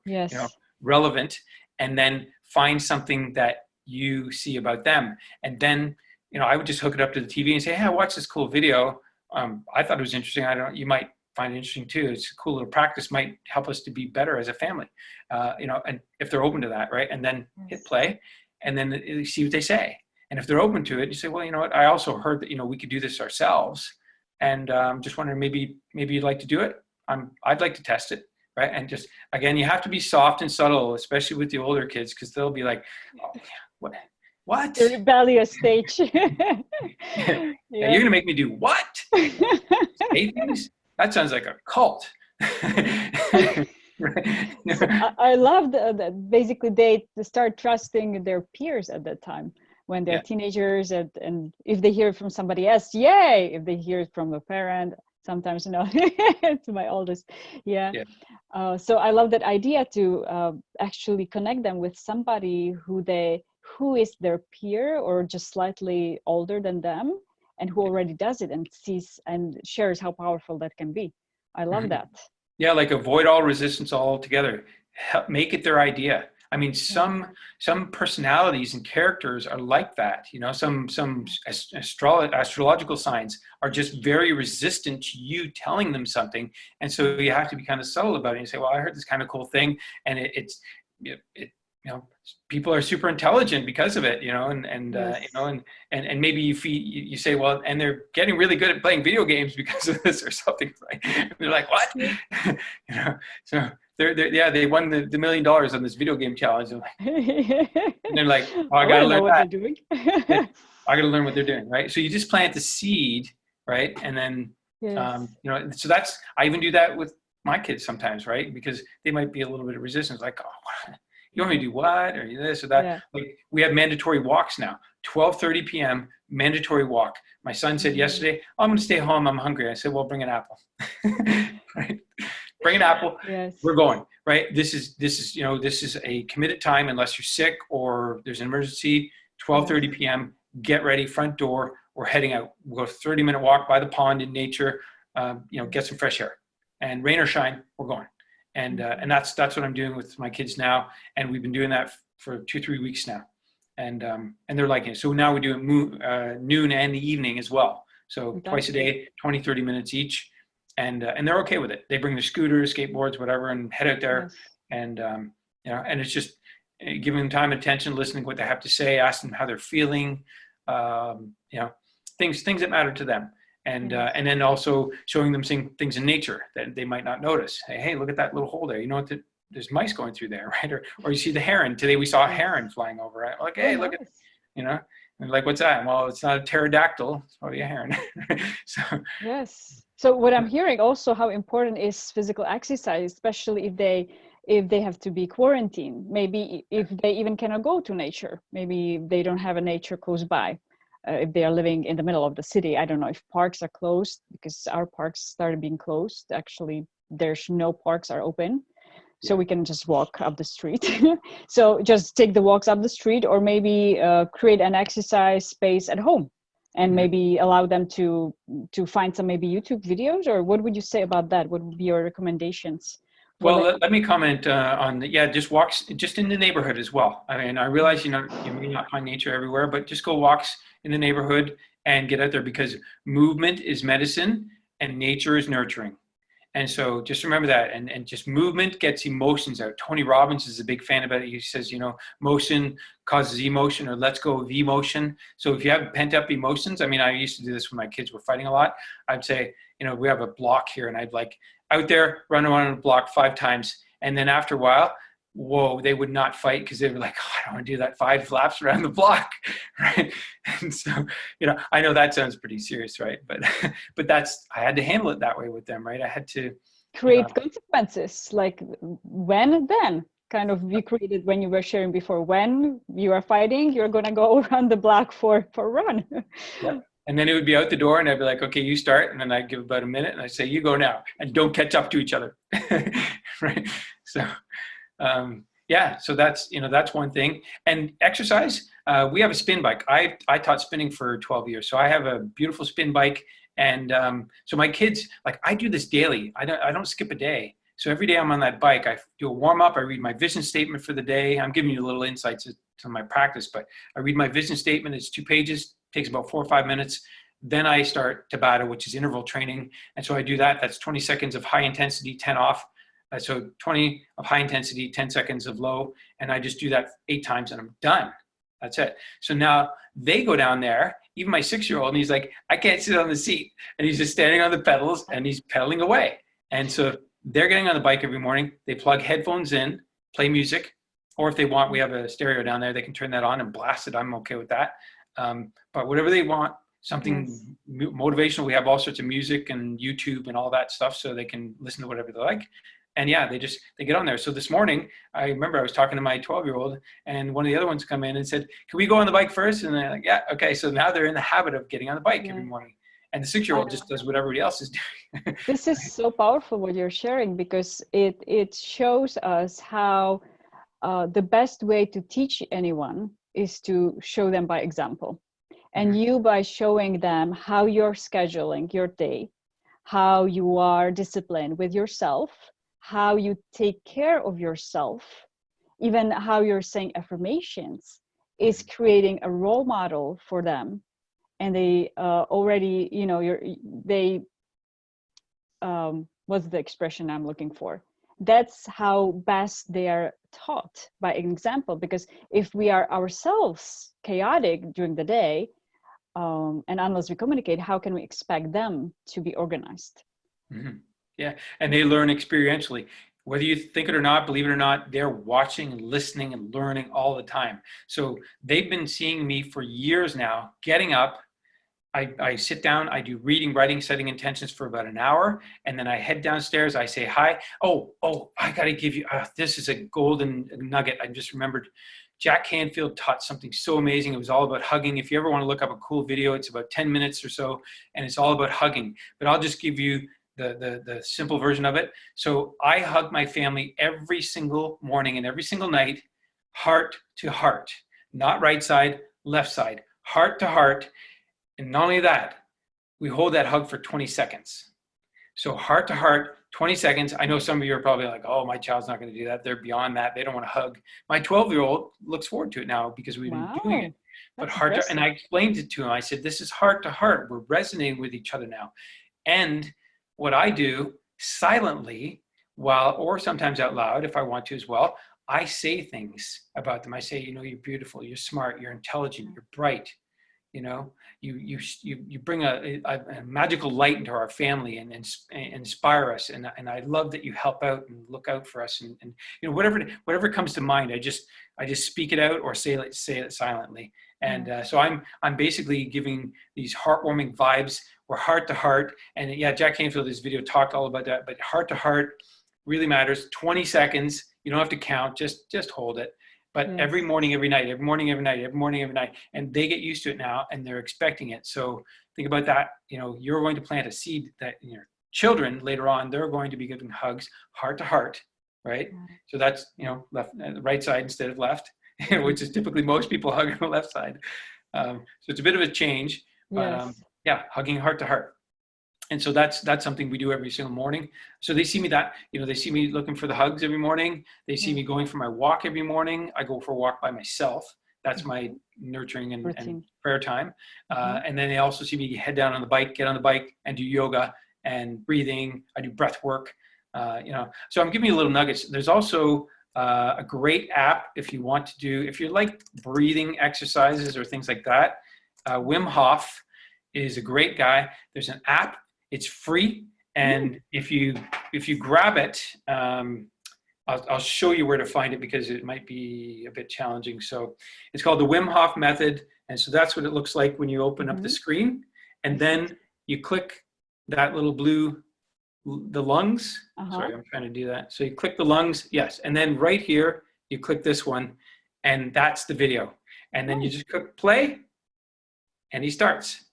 Speaker 2: relevant, and then find something that you see about them. And then, I would just hook it up to the TV and say, hey, I watched this cool video. I thought it was interesting. You might find it interesting too. It's a cool little practice, might help us to be better as a family. And if they're open to that, right? And then hit play, and then you see what they say. And if they're open to it, you say, well, you know what? I also heard that, we could do this ourselves. And just wondering, maybe you'd like to do it. I'd like to test it, right? And just, again, you have to be soft and subtle, especially with the older kids, because they'll be like, oh, what?
Speaker 1: The rebellious stage.
Speaker 2: You're going to make me do what? Say things? That sounds like a cult.
Speaker 1: I love that basically they start trusting their peers at that time. When they're teenagers, and if they hear it from somebody else, yay! If they hear it from a parent, sometimes, to my oldest. Yeah.
Speaker 2: Yeah.
Speaker 1: So I love that idea to actually connect them with somebody who is their peer or just slightly older than them, and who already does it and sees and shares how powerful that can be. I love
Speaker 2: Mhm.
Speaker 1: that.
Speaker 2: Yeah, like avoid all resistance altogether. Make it their idea. I mean, some personalities and characters are like that. Some astrological signs are just very resistant to you telling them something, and so you have to be kind of subtle about it. You say, "Well, I heard this kind of cool thing, and it people are super intelligent because of it,
Speaker 1: Yes.
Speaker 2: and maybe you say, well, and they're getting really good at playing video games because of this or something, right? And they're like, what?
Speaker 1: Yeah.
Speaker 2: So they won the $1 million on this video game challenge, and they're like, oh, I
Speaker 1: I want
Speaker 2: gotta
Speaker 1: to know
Speaker 2: learn
Speaker 1: what they're
Speaker 2: that.
Speaker 1: doing.
Speaker 2: Yeah, I gotta learn what they're doing, right? So you just plant the seed, right? And then
Speaker 1: Yes.
Speaker 2: so that's, I even do that with my kids sometimes, right? Because they might be a little bit of resistance, like, oh, you want me to do what, or this or that?
Speaker 1: Yeah.
Speaker 2: Like, we have mandatory walks now. 12:30 p.m. mandatory walk. My son said yesterday, oh, I'm going to stay home. I'm hungry. I said, well, bring an apple. Right? Bring an apple.
Speaker 1: Yes.
Speaker 2: We're going. Right? This is a committed time unless you're sick or there's an emergency. 12:30 p.m. Get ready. Front door. We're heading out. We'll go 30-minute walk by the pond in nature. Get some fresh air. And rain or shine, we're going. And that's what I'm doing with my kids now, and we've been doing that for 2-3 weeks now, and they're liking it. So now we do it noon and the evening as well. So twice a day, 20-30 minutes each, and they're okay with it. They bring their scooters, skateboards, whatever, and head out there, and and it's just giving them time and attention, listening to what they have to say, asking them how they're feeling, things that matter to them. And then also showing them things in nature that they might not notice. Hey, look at that little hole there. You know what? There's mice going through there, right? Or you see the heron. Today we saw a heron flying over. Right? Like, hey, look at, and like, what's that? Well, it's not a pterodactyl. It's probably a heron. So
Speaker 1: yes. So what I'm hearing also, how important is physical exercise, especially if they have to be quarantined. Maybe if they even cannot go to nature. Maybe they don't have a nature close by. If they are living in the middle of the city. I don't know if parks are closed, because our parks started being closed. Actually, there's no parks are open. So we can just walk up the street. So just take the walks up the street, or maybe create an exercise space at home, and maybe allow them to find some maybe YouTube videos. Or what would you say about that? What would be your recommendations?
Speaker 2: Well, let me comment on just walks just in the neighborhood as well. I mean, I realize you may not find nature everywhere, but just go walks in the neighborhood and get out there, because movement is medicine and nature is nurturing. And so just remember that, and just movement gets emotions out. Tony Robbins is a big fan about it. He says, motion causes emotion, or let's go of emotion. So if you have pent up emotions, I mean, I used to do this when my kids were fighting a lot. I'd say, we have a block here, and I'd like out there, run around the block 5 times. And then after a while, whoa, they would not fight, because they were like, oh, I don't want to do that 5 laps around the block, right? And so, I know that sounds pretty serious, right? But I had to handle it that way with them, right? I had to
Speaker 1: create consequences, like when, then kind of you created when you were sharing before, when you are fighting, you're going to go around the block for a run.
Speaker 2: Yeah. And then it would be out the door, and I'd be like, okay, you start. And then I'd give about a minute, and I'd say, you go now, and don't catch up to each other. Right. So, so that's one thing. And exercise, we have a spin bike. I taught spinning for 12 years. So I have a beautiful spin bike. And so my kids, like, I do this daily. I don't skip a day. So every day I'm on that bike, I do a warm up. I read my vision statement for the day. I'm giving you little insights to my practice, but I read my vision statement. It's 2 pages, takes about 4 or 5 minutes. Then I start Tabata, which is interval training. And so I do that. That's 20 seconds of high intensity, 10 off. So 20 of high intensity, 10 seconds of low. And I just do that 8 times and I'm done. That's it. So now they go down there, even my 6-year-old, and he's like, I can't sit on the seat. And he's just standing on the pedals and he's pedaling away. And so they're getting on the bike every morning. They plug headphones in, play music. Or if they want, we have a stereo down there. They can turn that on and blast it. I'm okay with that. But whatever they want, something motivational. We have all sorts of music and YouTube and all that stuff, so they can listen to whatever they like. And they get on there. So this morning, I remember I was talking to my 12-year-old, and one of the other ones come in and said, can we go on the bike first? And they're like, yeah, okay. So now they're in the habit of getting on the bike every morning. And the 6-year-old just does what everybody else is doing.
Speaker 1: This is so powerful what you're sharing, because it shows us how the best way to teach anyone is to show them by example. And you, by showing them how you're scheduling your day, how you are disciplined with yourself, how you take care of yourself, even how you're saying affirmations, is creating a role model for them. And they already, you know, what's the expression I'm looking for? That's how best they are taught, by example. Because if we are ourselves chaotic during the day, and unless we communicate, how can we expect them to be organized?
Speaker 2: Yeah, and they learn experientially. Whether you think it or not, believe it or not, they're watching and listening and learning all the time. So they've been seeing me for years now, getting up. I sit down, I do reading, writing, setting intentions for about an hour, and then I head downstairs, I say hi. Oh, I got to give you, this is a golden nugget. I just remembered Jack Canfield taught something so amazing. It was all about hugging. If you ever want to look up a cool video, it's about 10 minutes or so, and it's all about hugging. But I'll just give you the simple version of it. So I hug my family every single morning and every single night, heart to heart, not right side, left side, heart to heart. And not only that, we hold that hug for 20 seconds. So heart to heart, 20 seconds. I know some of you are probably like, oh, my child's not going to do that. They're beyond that. They don't want to hug. My 12-year-old looks forward to it now because we've been doing it. But heart to, and I explained it to him. I said, this is heart to heart. We're resonating with each other now. And what I do silently, or sometimes out loud if I want to as well, I say things about them. I say, you know, you're beautiful, you're smart, you're intelligent, you're bright. You know, you bring a magical light into our family and inspire us. And I love that you help out and look out for us. And you know, whatever comes to mind, I just speak it out or say it silently. And so I'm basically giving these heartwarming vibes. We're heart to heart. And yeah, Jack Canfield, this video talked all about that. But heart to heart really matters. 20 seconds. You don't have to count. Just hold it. But every morning, every night, every morning, every night, every morning, every night, and they get used to it now, and they're expecting it. So think about that. You know, you're going to plant a seed that in your children later on, they're going to be giving hugs, heart to heart, right? So that's, you know, right side instead of left, which is typically most people hug on the left side. So it's a bit of a change, but yeah, hugging heart to heart. And so that's something we do every single morning. So they see me they see me looking for the hugs every morning. They see me going for my walk every morning. I go for a walk by myself. That's my nurturing and prayer time. And then they also see me get on the bike and do yoga and breathing. I do breath work, you know. So I'm giving you little nuggets. There's also a great app if you like breathing exercises or things like that. Wim Hof is a great guy. There's an app. It's free, and if you grab it, I'll show you where to find it because it might be a bit challenging. So it's called the Wim Hof method, and so that's what it looks like when you open up the screen, and then you click that little blue, the lungs. Sorry, I'm trying to do that. So you click the lungs, yes, and then right here you click this one, and that's the video, and then you just click play, and he starts,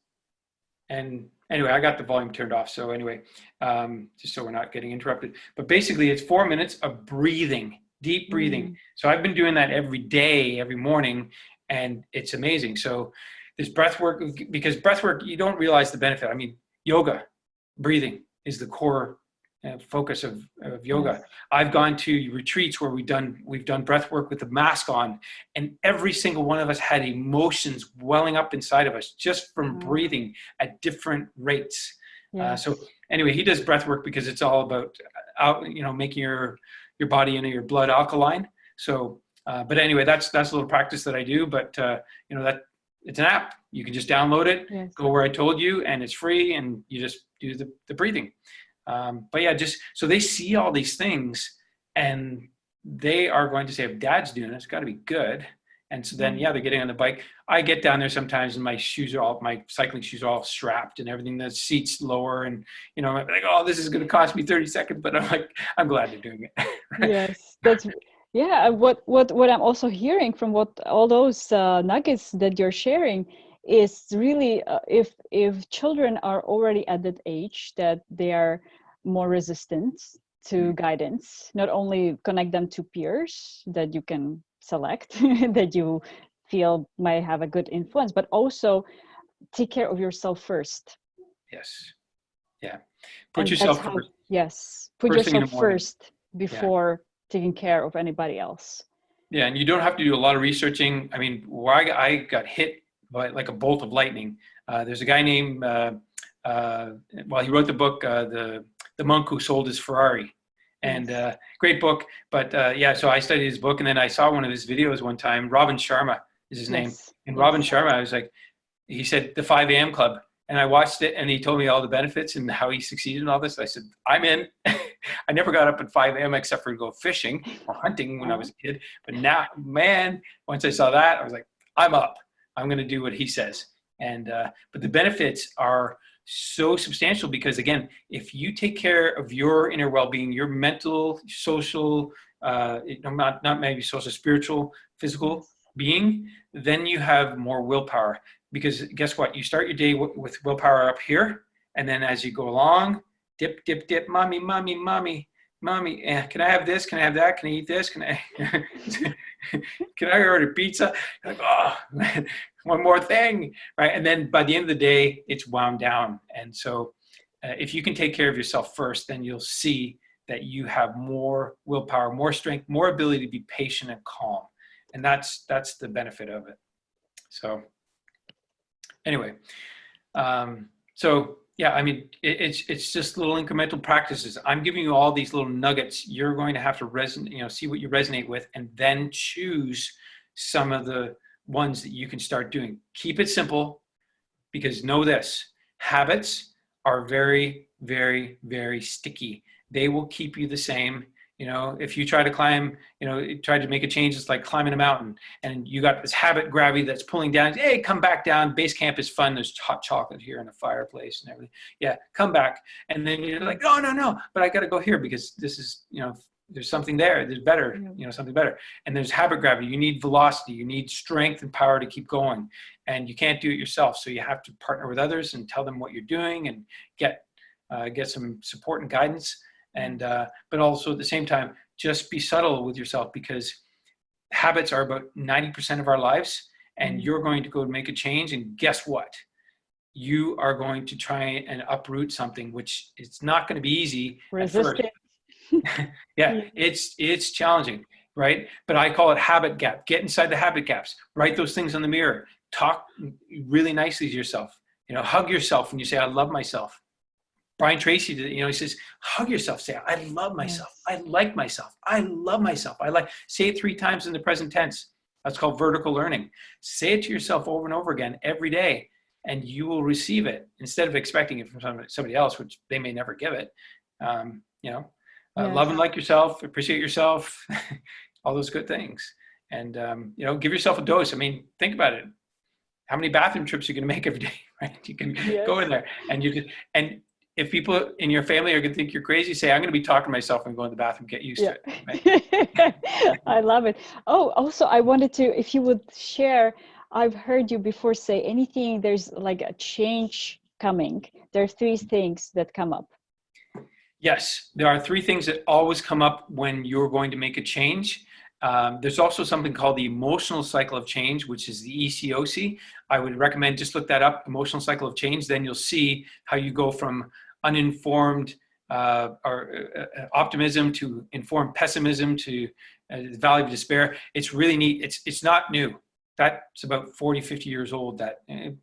Speaker 2: and anyway, I got the volume turned off. So anyway, just so we're not getting interrupted. But basically, it's 4 minutes of breathing, deep breathing. So I've been doing that every day, every morning, and it's amazing. So there's breath work, because breath work, you don't realize the benefit. I mean, yoga, breathing is the core focus of yoga. I've gone to retreats where we've done breath work with the mask on, and every single one of us had emotions welling up inside of us just from breathing at different rates. So anyway, he does breath work because it's all about making your body and your blood alkaline. So but anyway, that's a little practice that I do. But you know, that it's an app. You can just download it, go where I told you, and it's free, and you just do the breathing. But yeah, just so they see all these things, and they are going to say, if Dad's doing it, it's got to be good. And so then, they're getting on the bike. I get down there sometimes, and my cycling shoes are all strapped and everything. The seat's lower, and you know, I'm like, oh, this is going to cost me 30 seconds. But I'm like, I'm glad they're doing it.
Speaker 1: Yes, that's what I'm also hearing from all those nuggets that you're sharing is really if children are already at that age that they are more resistant to guidance, not only connect them to peers that you can select that you feel might have a good influence, but also take care of yourself first.
Speaker 2: Yes. Yeah. Put
Speaker 1: And that's
Speaker 2: yourself
Speaker 1: how,
Speaker 2: first.
Speaker 1: yes, put
Speaker 2: First thing in
Speaker 1: yourself
Speaker 2: the morning.
Speaker 1: first
Speaker 2: Yeah.
Speaker 1: before taking care of anybody else.
Speaker 2: Yeah. And you don't have to do a lot of researching. I mean, where I got hit by like a bolt of lightning. There's a guy named, well, he wrote the book, the Monk Who Sold His Ferrari. And
Speaker 1: Yes.
Speaker 2: great book. But yeah, so I studied his book, and then I saw one of his videos one time. Robin Sharma is his name.
Speaker 1: Yes.
Speaker 2: And Robin
Speaker 1: Yes.
Speaker 2: Sharma, I was like, he said the 5 a.m. club. And I watched it, and he told me all the benefits and how he succeeded and all this. I said, I'm in. I never got up at 5 a.m. except for to go fishing or hunting when I was a kid. But now, man, once I saw that, I was like, I'm up. I'm going to do what he says. And but the benefits are so substantial because, again, if you take care of your inner well-being, your mental, social, not maybe social, spiritual, physical being, then you have more willpower. Because guess what? You start your day with willpower up here, and then as you go along, dip, dip, dip, mommy, mommy, mommy, mommy. Can I have this? Can I have that? Can I eat this? Can I? Can I order pizza? Like, oh, man, one more thing, right? And then by the end of the day, it's wound down. And so, if you can take care of yourself first, then you'll see that you have more willpower, more strength, more ability to be patient and calm, and that's the benefit of it. So. Anyway, so yeah, I mean, it's just little incremental practices. I'm giving you all these little nuggets. You're going to have to resonate, see what you resonate with, and then choose some of the ones that you can start doing. Keep it simple, because know this: habits are very, very, very sticky. They will keep you the same. If you try to climb, try to make a change, it's like climbing a mountain, and you got this habit gravity that's pulling down. Hey, come back down. Base camp is fun. There's hot chocolate here and a fireplace and everything. Yeah, come back. And then you're like, no, but I got to go here because this is, there's something there. There's better, something better. And there's habit gravity. You need velocity. You need strength and power to keep going. And you can't do it yourself. So you have to partner with others and tell them what you're doing and get some support and guidance. And but also at the same time, just be subtle with yourself, because habits are about 90% of our lives, and you're going to go make a change, and guess what? You are going to try and uproot something, which it's not going to be easy at first. Yeah, it's challenging, right? But I call it habit gap. Get inside the habit gaps. Write those things on the mirror. Talk really nicely to yourself. Hug yourself when you say, I love myself. Brian Tracy, he says, hug yourself, say, I love myself. I like myself. I love myself. Say it 3 times in the present tense. That's called vertical learning. Say it to yourself over and over again every day, and you will receive it instead of expecting it from somebody else, which they may never give it. Love and like yourself, appreciate yourself, all those good things. And, give yourself a dose. I mean, think about it. How many bathroom trips are you going to make every day, right? You can go in there and if people in your family are going to think you're crazy, say, I'm going to be talking to myself and go in the bathroom, get used to it. Right?
Speaker 1: I love it. Oh, also, I wanted to, if you would share, I've heard you before say anything, there's like a change coming. There are 3 things that come up.
Speaker 2: Yes, there are 3 things that always come up when you're going to make a change. There's also something called the emotional cycle of change, which is the ECOC. I would recommend just look that up, emotional cycle of change. Then you'll see how you go from uninformed optimism to informed pessimism to the valley of despair. It's really neat. It's not new. That's about 40, 50 years old,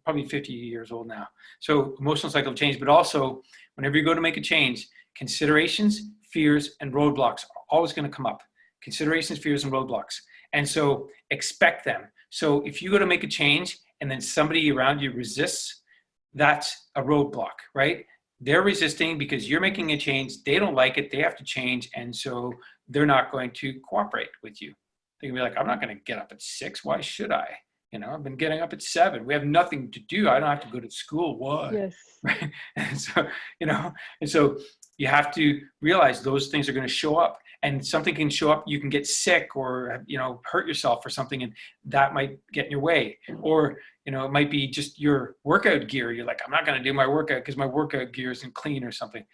Speaker 2: probably 50 years old now. So emotional cycle of change, but also whenever you go to make a change, considerations, fears, and roadblocks are always going to come up. Considerations, fears, and roadblocks. And so expect them. So if you go to make a change and then somebody around you resists, that's a roadblock, right? They're resisting because you're making a change. They don't like it. They have to change. And so they're not going to cooperate with you. They're gonna be like, I'm not going to get up at 6. Why should I? I've been getting up at 7. We have nothing to do. I don't have to go to school. What?
Speaker 1: Yes.
Speaker 2: Right? And so, and so you have to realize those things are going to show up. and something can show up. You can get sick or, hurt yourself or something, and that might get in your way. Or, it might be just your workout gear. You're like, I'm not going to do my workout because my workout gear isn't clean or something.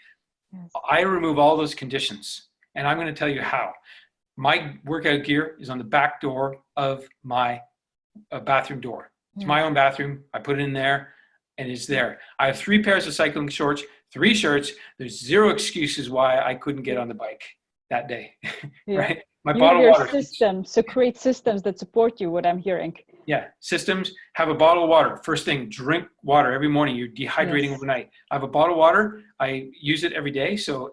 Speaker 1: Yes.
Speaker 2: I remove all those conditions, and I'm going to tell you how. My workout gear is on the back door of my bathroom door. It's my own bathroom. I put it in there, and it's there. I have 3 pairs of cycling shorts, 3 shirts. There's 0 excuses why I couldn't get on the bike that day, right? My
Speaker 1: You
Speaker 2: bottle
Speaker 1: have
Speaker 2: of
Speaker 1: your
Speaker 2: water.
Speaker 1: systems, so create systems that support you, what I'm hearing.
Speaker 2: Yeah, systems. Have a bottle of water. First thing, drink water every morning. You're dehydrating
Speaker 1: Yes.
Speaker 2: overnight. I have a bottle of water. I use it every day. So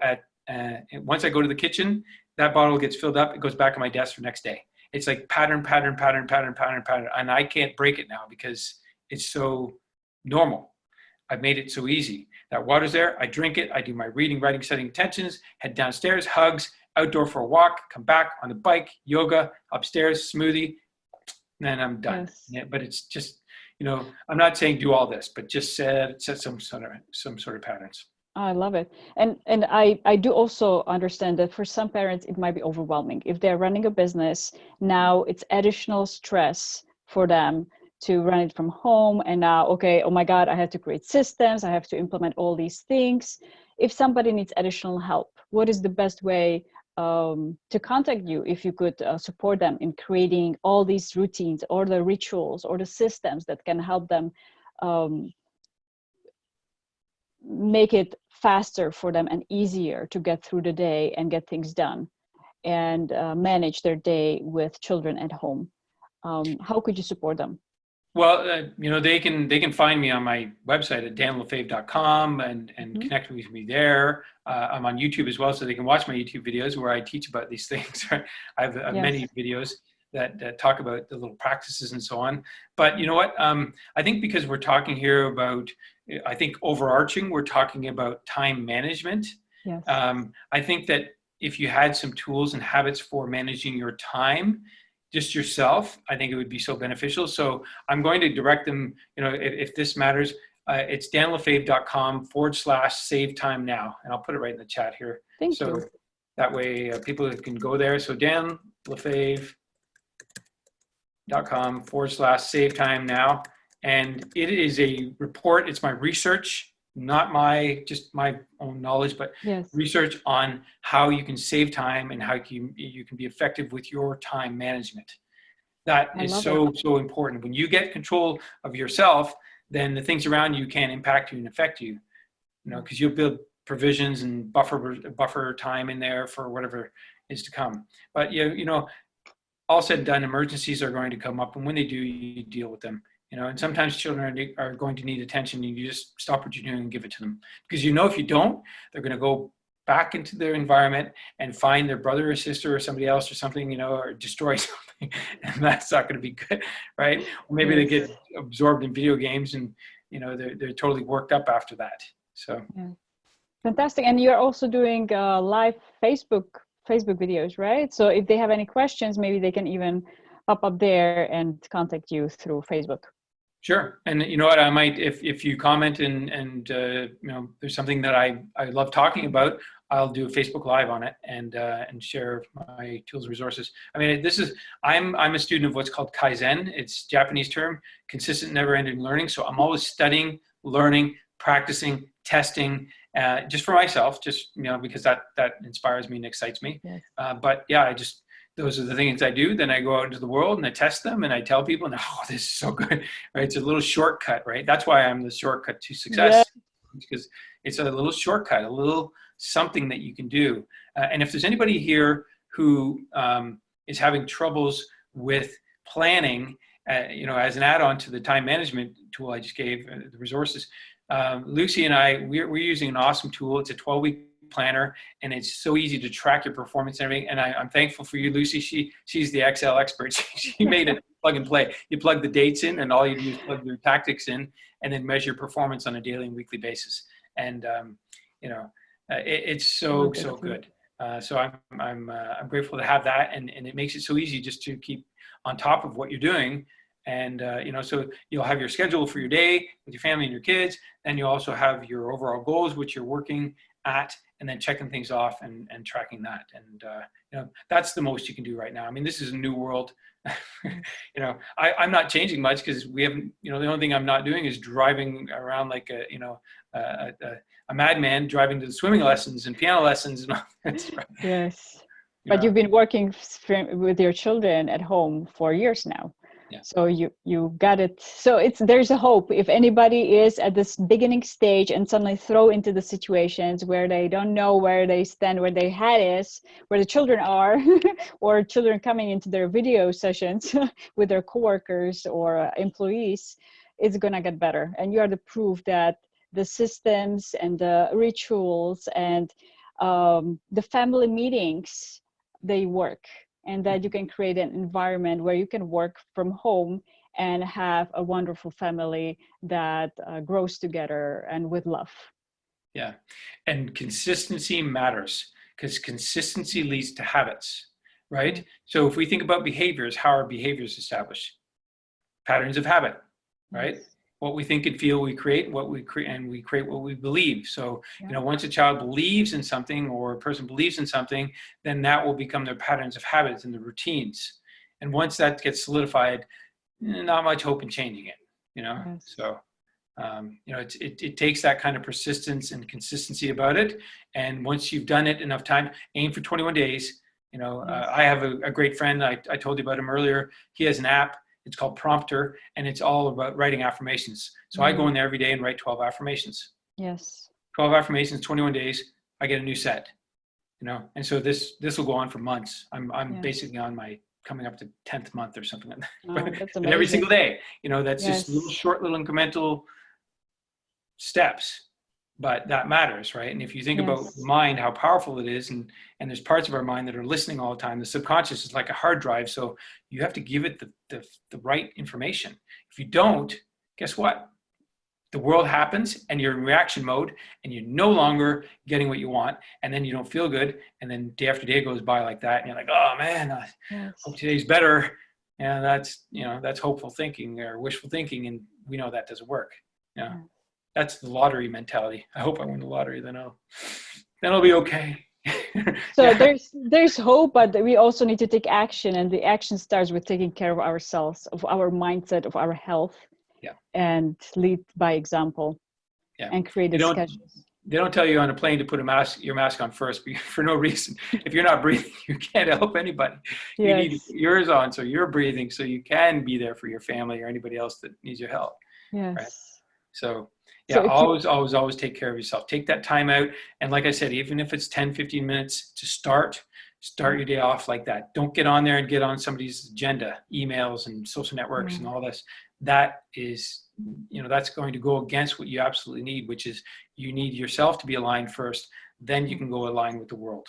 Speaker 2: once I go to the kitchen, that bottle gets filled up. It goes back on my desk for next day. It's like pattern, and I can't break it now because it's so normal. I've made it so easy. That water's there. I drink it. I do my reading, writing, setting intentions. Head downstairs, hugs, outdoor for a walk. Come back on the bike, yoga, upstairs, smoothie. Then I'm done.
Speaker 1: Yes.
Speaker 2: Yeah, but it's just, I'm not saying do all this, but just set some sort of patterns.
Speaker 1: I love it. And I do also understand that for some parents, it might be overwhelming. If they're running a business, now it's additional stress for them to run it from home. And now, okay, oh my God, I have to create systems. I have to implement all these things. If somebody needs additional help, what is the best way to contact you if you could support them in creating all these routines or the rituals or the systems that can help them make it faster for them and easier to get through the day and get things done and manage their day with children at home? How could you support them?
Speaker 2: Well, they can find me on my website at danlefebvre.com and connect with me there. I'm on YouTube as well, so they can watch my YouTube videos where I teach about these things. Right? I have many videos that talk about the little practices and so on. But you know what? I think because we're talking here about, I think overarching, we're talking about time management.
Speaker 1: Yes.
Speaker 2: I think that if you had some tools and habits for managing your time, just yourself, I think it would be so beneficial. So I'm going to direct them, if this matters, it's danlefebvre.com/save time now. And I'll put it right in the chat here.
Speaker 1: Thank you.
Speaker 2: That way people can go there. So danlefebvre.com/save time now. And it is a report. It's my research, not just my own knowledge, but research on how you can save time and how you can be effective with your time management. That is so important. When you get control of yourself, then the things around you can impact you and affect you, because you'll build provisions and buffer time in there for whatever is to come. But all said and done, emergencies are going to come up, and when they do, you deal with them. And sometimes children are going to need attention, and you just stop what you're doing and give it to them. Because if you don't, they're going to go back into their environment and find their brother or sister or somebody else or something, or destroy something. And that's not going to be good, right? Or maybe they get absorbed in video games and, they're totally worked up after that. So.
Speaker 1: Yeah. Fantastic. And you're also doing live Facebook videos, right? So if they have any questions, maybe they can even pop up there and contact you through Facebook.
Speaker 2: Sure. And you know what, I might, if you comment and there's something that I love talking about, I'll do a Facebook Live on it and share my tools and resources. I mean, I'm a student of what's called Kaizen. It's a Japanese term, consistent, never-ending learning. So I'm always studying, learning, practicing, testing, just for myself, just because that inspires me and excites me. Yes. But yeah, those are the things I do. Then I go out into the world and I test them and I tell people, and this is so good, right? It's a little shortcut, right? That's why I'm the shortcut to success, because it's a little shortcut, a little something that you can do. And if there's anybody here who is having troubles with planning, as an add-on to the time management tool I just gave, the resources, Lucy and we're using an awesome tool. It's a 12-week planner, and it's so easy to track your performance and everything. And I'm thankful for you, Lucy. She's the Excel expert. She made it plug and play. You plug the dates in, and all you do is plug your tactics in, and then measure performance on a daily and weekly basis. And it's so good. So I'm grateful to have that, and it makes it so easy just to keep on top of what you're doing. And so you'll have your schedule for your day with your family and your kids. Then you also have your overall goals, which you're working at, and then checking things off and tracking that. And, that's the most you can do right now. I mean, this is a new world. I'm not changing much because we haven't, the only thing I'm not doing is driving around like a madman, driving to the swimming lessons and piano lessons and all that stuff.
Speaker 1: Yes. But you've been working with your children at home for years now.
Speaker 2: Yeah.
Speaker 1: So you got it. So there's a hope. If anybody is at this beginning stage and suddenly throw into the situations where they don't know where they stand, where their head is, where the children are, or children coming into their video sessions with their coworkers or employees, it's gonna get better. And you are the proof that the systems and the rituals and the family meetings, they work, and that you can create an environment where you can work from home and have a wonderful family that grows together and with love.
Speaker 2: Yeah. And consistency matters because consistency leads to habits, right? Mm-hmm. So if we think about behaviors, how are behaviors established? Patterns of habit, right? Yes. What we think and feel, we create and we create what we believe. So, once a child believes in something or a person believes in something, then that will become their patterns of habits and the routines. And once that gets solidified, not much hope in changing it, Yes. So, it takes that kind of persistence and consistency about it. And once you've done it enough time, aim for 21 days. Yes. I have a great friend. I told you about him earlier. He has an app. It's called Prompter, and it's all about writing affirmations. So I go in there every day and write 12 affirmations.
Speaker 1: Yes.
Speaker 2: 12 affirmations, 21 days, I get a new set, And so this will go on for months. I'm basically on my coming up to 10th month or something like that.
Speaker 1: Oh, that's amazing.
Speaker 2: And every single day, that's just short little incremental steps. But that matters, right? And if you think about the mind, how powerful it is, and there's parts of our mind that are listening all the time. The subconscious is like a hard drive, so you have to give it the right information. If you don't, guess what? The world happens, and you're in reaction mode, and you're no longer getting what you want, and then you don't feel good, and then day after day goes by like that, and you're like, oh man, I hope today's better. And that's hopeful thinking or wishful thinking, and we know that doesn't work. Yeah. That's the lottery mentality. I hope I win the lottery, then I'll be okay.
Speaker 1: So there's hope, but we also need to take action, and the action starts with taking care of ourselves, of our mindset, of our health, and lead by example, and create schedules.
Speaker 2: They don't tell you on a plane to put your mask on first for no reason. If you're not breathing, you can't help anybody. You need yours on so you're breathing, so you can be there for your family or anybody else that needs your help.
Speaker 1: Yes.
Speaker 2: Right? So always take care of yourself. Take that time out. And like I said, even if it's 10, 15 minutes to start your day off like that. Don't get on there and get on somebody's agenda, emails and social networks and all this. That is, that's going to go against what you absolutely need, which is you need yourself to be aligned first. Then you can go align with the world.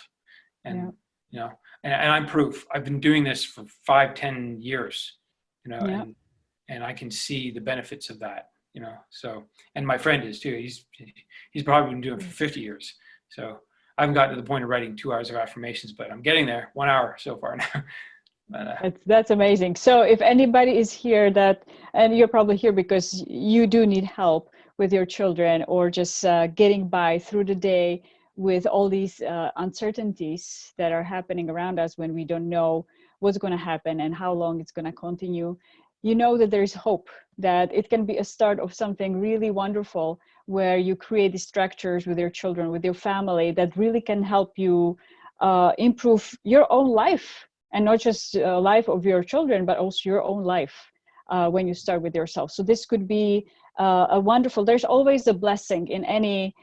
Speaker 2: And, and I'm proof. I've been doing this for 5-10 years, and I can see the benefits of that. So, and my friend is too. He's probably been doing it for 50 years. So I haven't gotten to the point of writing 2 hours of affirmations, but I'm getting there. 1 hour so far now. But,
Speaker 1: that's amazing. So if anybody is here and you're probably here because you do need help with your children or just getting by through the day with all these uncertainties that are happening around us when we don't know what's going to happen and how long it's going to continue, that there's hope, that it can be a start of something really wonderful where you create these structures with your children, with your family that really can help you improve your own life, and not just life of your children, but also your own life when you start with yourself. So this could be a wonderful, there's always a blessing in any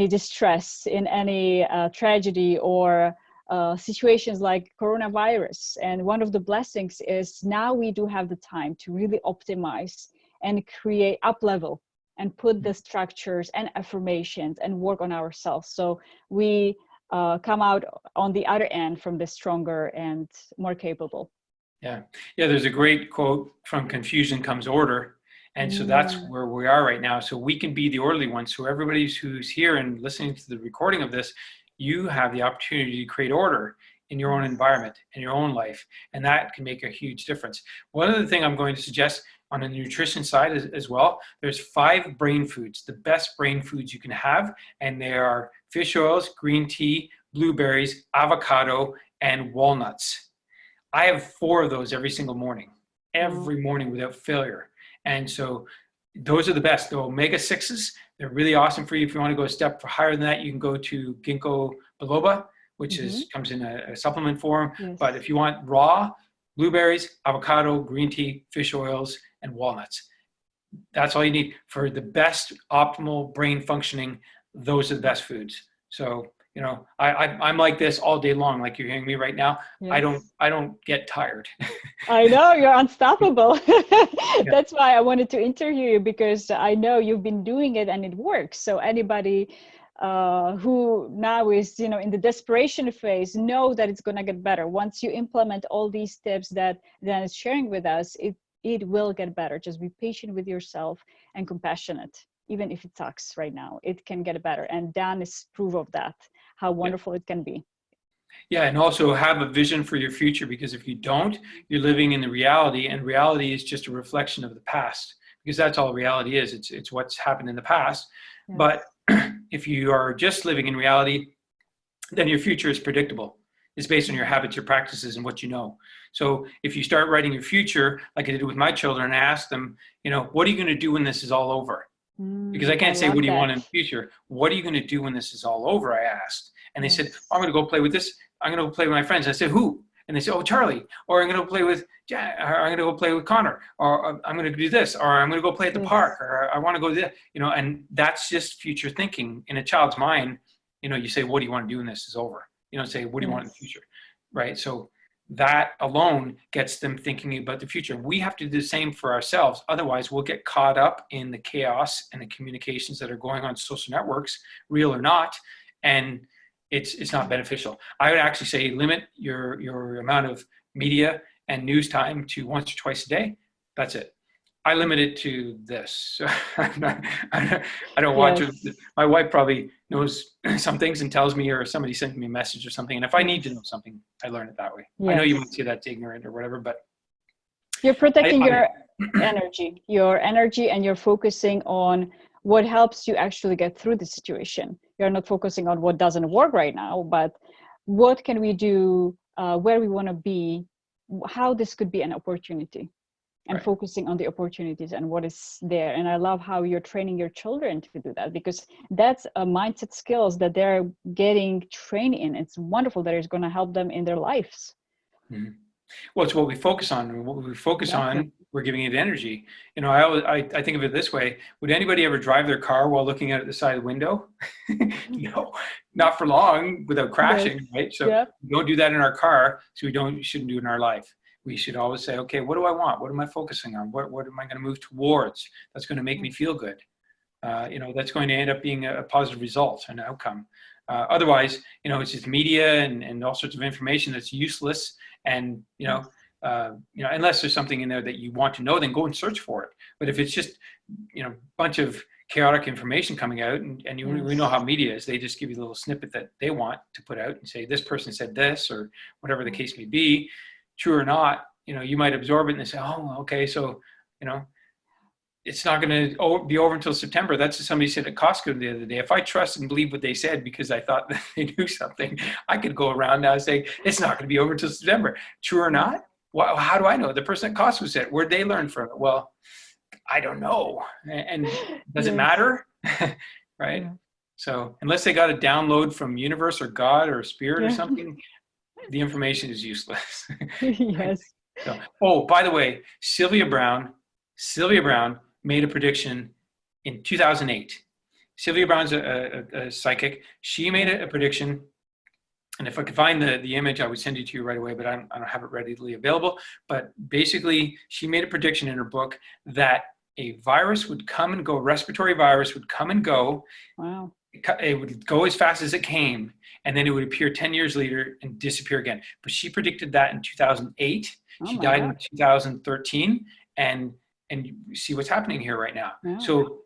Speaker 1: distress, in any tragedy or situations like coronavirus. And one of the blessings is now we do have the time to really optimize and create up level and put the structures and affirmations and work on ourselves. So we come out on the other end from this stronger and more capable.
Speaker 2: Yeah. There's a great quote from Confusion Comes Order. And so that's where we are right now. So we can be the orderly ones. So everybody who's here and listening to the recording of this, you have the opportunity to create order in your own environment, in your own life. And that can make a huge difference. One other thing I'm going to suggest, on the nutrition side as well. There's 5 brain foods, the best brain foods you can have, and they are fish oils, green tea, blueberries, avocado, and walnuts. I have 4 of those every single morning, every morning without failure. And so those are the best. The omega-6s, they're really awesome for you. If you want to go a step higher than that, you can go to ginkgo biloba, which comes in a supplement form.
Speaker 1: Yes.
Speaker 2: But if you want raw, blueberries, avocado, green tea, fish oils, and walnuts. That's all you need for the best optimal brain functioning. Those are the best foods. So, you know, I'm like this all day long, like you're hearing me right now.
Speaker 1: Yes.
Speaker 2: I don't get tired.
Speaker 1: I know, you're unstoppable. That's why I wanted to interview you, because I know you've been doing it and it works. So anybody who now is, you know, in the desperation phase, know that it's going to get better. Once you implement all these tips that Dan is sharing with us, it will get better. Just be patient with yourself and compassionate. Even if it sucks right now, it can get better. And Dan is proof of that, how wonderful it can be.
Speaker 2: Yeah, and also have a vision for your future, because if you don't, you're living in the reality, and reality is just a reflection of the past, because that's all reality is. It's what's happened in the past. Yes. But if you are just living in reality, then your future is predictable. It's based on your habits, your practices, and what you know. So if you start writing your future, like I did with my children, I asked them, you know, what are you going to do when this is all over? Because I can't say, what do you want in the future? What are you going to do when this is all over? I asked. And they said, I'm going to go play with this. I'm going to go play with my friends. I said, who? And they said, oh, Charlie. Or I'm going to play with Jack. Or I'm going to go play with Connor. Or I'm going to do this. Or I'm going to go play at the park. Or I want to go there. You know, and that's just future thinking. In a child's mind, you know, you say, what do you want to do when this is over? You don't say, what do you want in the future? Right? So that alone gets them thinking about the future. We have to do the same for ourselves. Otherwise, we'll get caught up in the chaos and the communications that are going on social networks, real or not, and it's not beneficial. I would actually say limit your amount of media and news time to once or twice a day. That's it. I limit it to this. So I don't watch it. My wife probably knows some things and tells me, or somebody sends me a message or something. And if I need to know something, I learn it that way. I know you might say that's ignorant or whatever, but
Speaker 1: you're protecting your energy, and you're focusing on what helps you actually get through the situation. You're not focusing on what doesn't work right now, but what can we do, where we want to be, how this could be an opportunity. And focusing on the opportunities and what is there. And I love how you're training your children to do that, because that's a mindset skills that they're getting trained in. It's wonderful that it's going to help them in their lives.
Speaker 2: Mm-hmm. Well, it's what we focus on. And what we focus on, we're giving it energy. You know, I think of it this way. Would anybody ever drive their car while looking out at the side of the window? No, not for long without crashing, right? So we don't do that in our car, so we shouldn't do it in our life. We should always say, okay, what do I want? What am I focusing on? What am I going to move towards? That's going to make me feel good. You know, that's going to end up being a positive result, an outcome. Otherwise, you know, it's just media and all sorts of information that's useless. And, you know, unless there's something in there that you want to know, then go and search for it. But if it's just, you know, a bunch of chaotic information coming out, and we know how media is, they just give you a little snippet that they want to put out and say, this person said this, or whatever the case may be. True or not, you know, you might absorb it and say, oh, okay, so, you know, it's not going to be over until September. That's what somebody said at Costco the other day. If I trust and believe what they said because I thought that they knew something, I could go around now saying, it's not going to be over until September. True or not? Well, how do I know? The person at Costco said, where'd they learn from it? Well, I don't know. And does it matter? Right? So unless they got a download from universe or God or spirit or something, the information is useless.
Speaker 1: Yes.
Speaker 2: So, oh, by the way, Sylvia Brown made a prediction in 2008. Sylvia Brown's a psychic. She made a prediction, and if I could find the image, I would send it to you right away, but I don't have it readily available. But basically, she made a prediction in her book that a virus would come and go, a respiratory virus would come and go.
Speaker 1: Wow.
Speaker 2: It would go as fast as it came, and then it would appear 10 years later and disappear again. But she predicted that in 2008. She died in 2013, and you see what's happening here right now. Yeah. So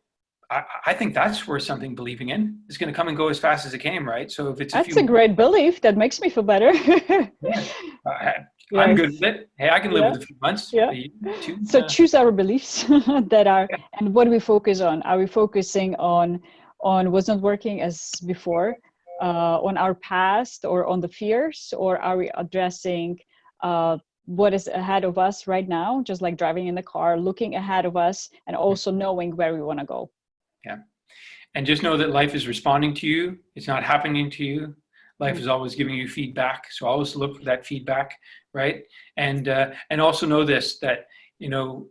Speaker 2: I think that's where something believing in is going to come and go as fast as it came, right? So if it's a
Speaker 1: That's
Speaker 2: few,
Speaker 1: a great belief. That makes me feel better.
Speaker 2: yeah, I'm
Speaker 1: Yes.
Speaker 2: good with it. Hey, I can live
Speaker 1: Yeah.
Speaker 2: with a few months,
Speaker 1: Yeah.
Speaker 2: a year, two.
Speaker 1: So choose our beliefs that are,
Speaker 2: Yeah.
Speaker 1: and what we focus on. Are we focusing on what's not working as before, on our past, or on the fears, or are we addressing what is ahead of us right now, just like driving in the car, looking ahead of us, and also knowing where we want to go.
Speaker 2: Yeah. And just know that life is responding to you. It's not happening to you. Life is always giving you feedback. So always look for that feedback, right? And also know this, that, you know,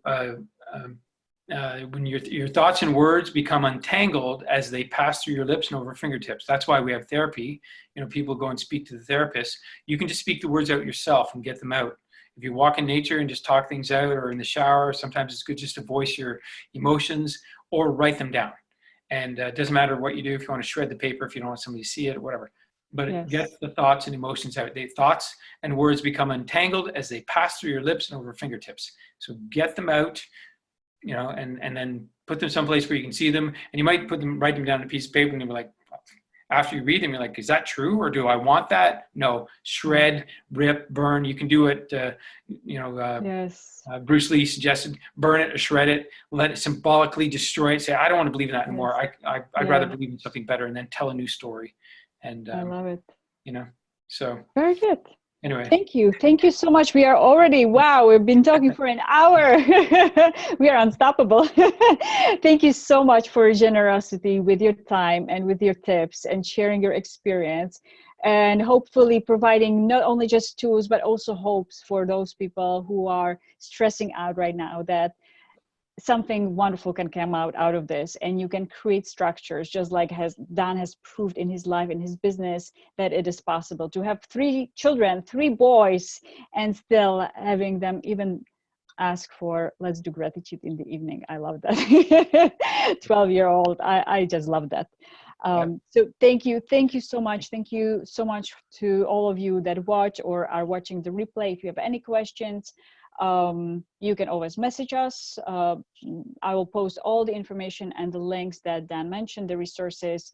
Speaker 2: when your thoughts and words become untangled as they pass through your lips and over fingertips. That's why we have therapy. You know, people go and speak to the therapist. You can just speak the words out yourself and get them out. If you walk in nature and just talk things out, or in the shower, sometimes it's good just to voice your emotions or write them down. And it doesn't matter what you do, if you want to shred the paper, if you don't want somebody to see it, or whatever. But get
Speaker 1: Yes.
Speaker 2: the thoughts and emotions out. The thoughts and words become entangled as they pass through your lips and over fingertips. So get them out, you know, and then put them someplace where you can see them. And you might write them down on a piece of paper, and you'll be like, after you read them, you're like, is that true? Or do I want that? No, shred, rip, burn. You can do it,
Speaker 1: Yes.
Speaker 2: Bruce Lee suggested burn it or shred it, let it symbolically destroy it. Say, I don't want to believe in that anymore.
Speaker 1: Yes.
Speaker 2: I'd rather
Speaker 1: Yeah.
Speaker 2: believe in something better, and then tell a new story. And,
Speaker 1: I love it.
Speaker 2: you know, so
Speaker 1: Very good.
Speaker 2: anyway.
Speaker 1: Thank you. Thank you so much. We are already, wow, we've been talking for an hour. We are unstoppable. Thank you so much for your generosity with your time and with your tips and sharing your experience, and hopefully providing not only just tools, but also hopes for those people who are stressing out right now, that something wonderful can come out of this, and you can create structures, just like Dan has proved in his life, in his business, that it is possible to have 3 children, 3 boys, and still having them even ask for, let's do gratitude in the evening. I love that. 12-year-old, I just love that. So thank you so much. Thank you so much to all of you that watch or are watching the replay. If you have any questions, you can always message us. I will post all the information and the links that Dan mentioned, the resources,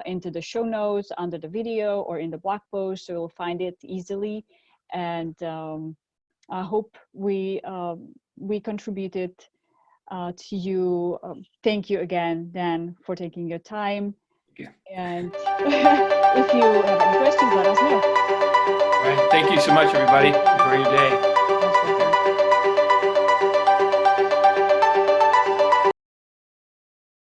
Speaker 1: into the show notes under the video or in the blog post, so you'll find it easily. And I hope we contributed to you. Thank you again, Dan, for taking your time.
Speaker 2: Yeah.
Speaker 1: And if you have any questions, let us know.
Speaker 2: All right. Thank you so much, everybody. Enjoy your day.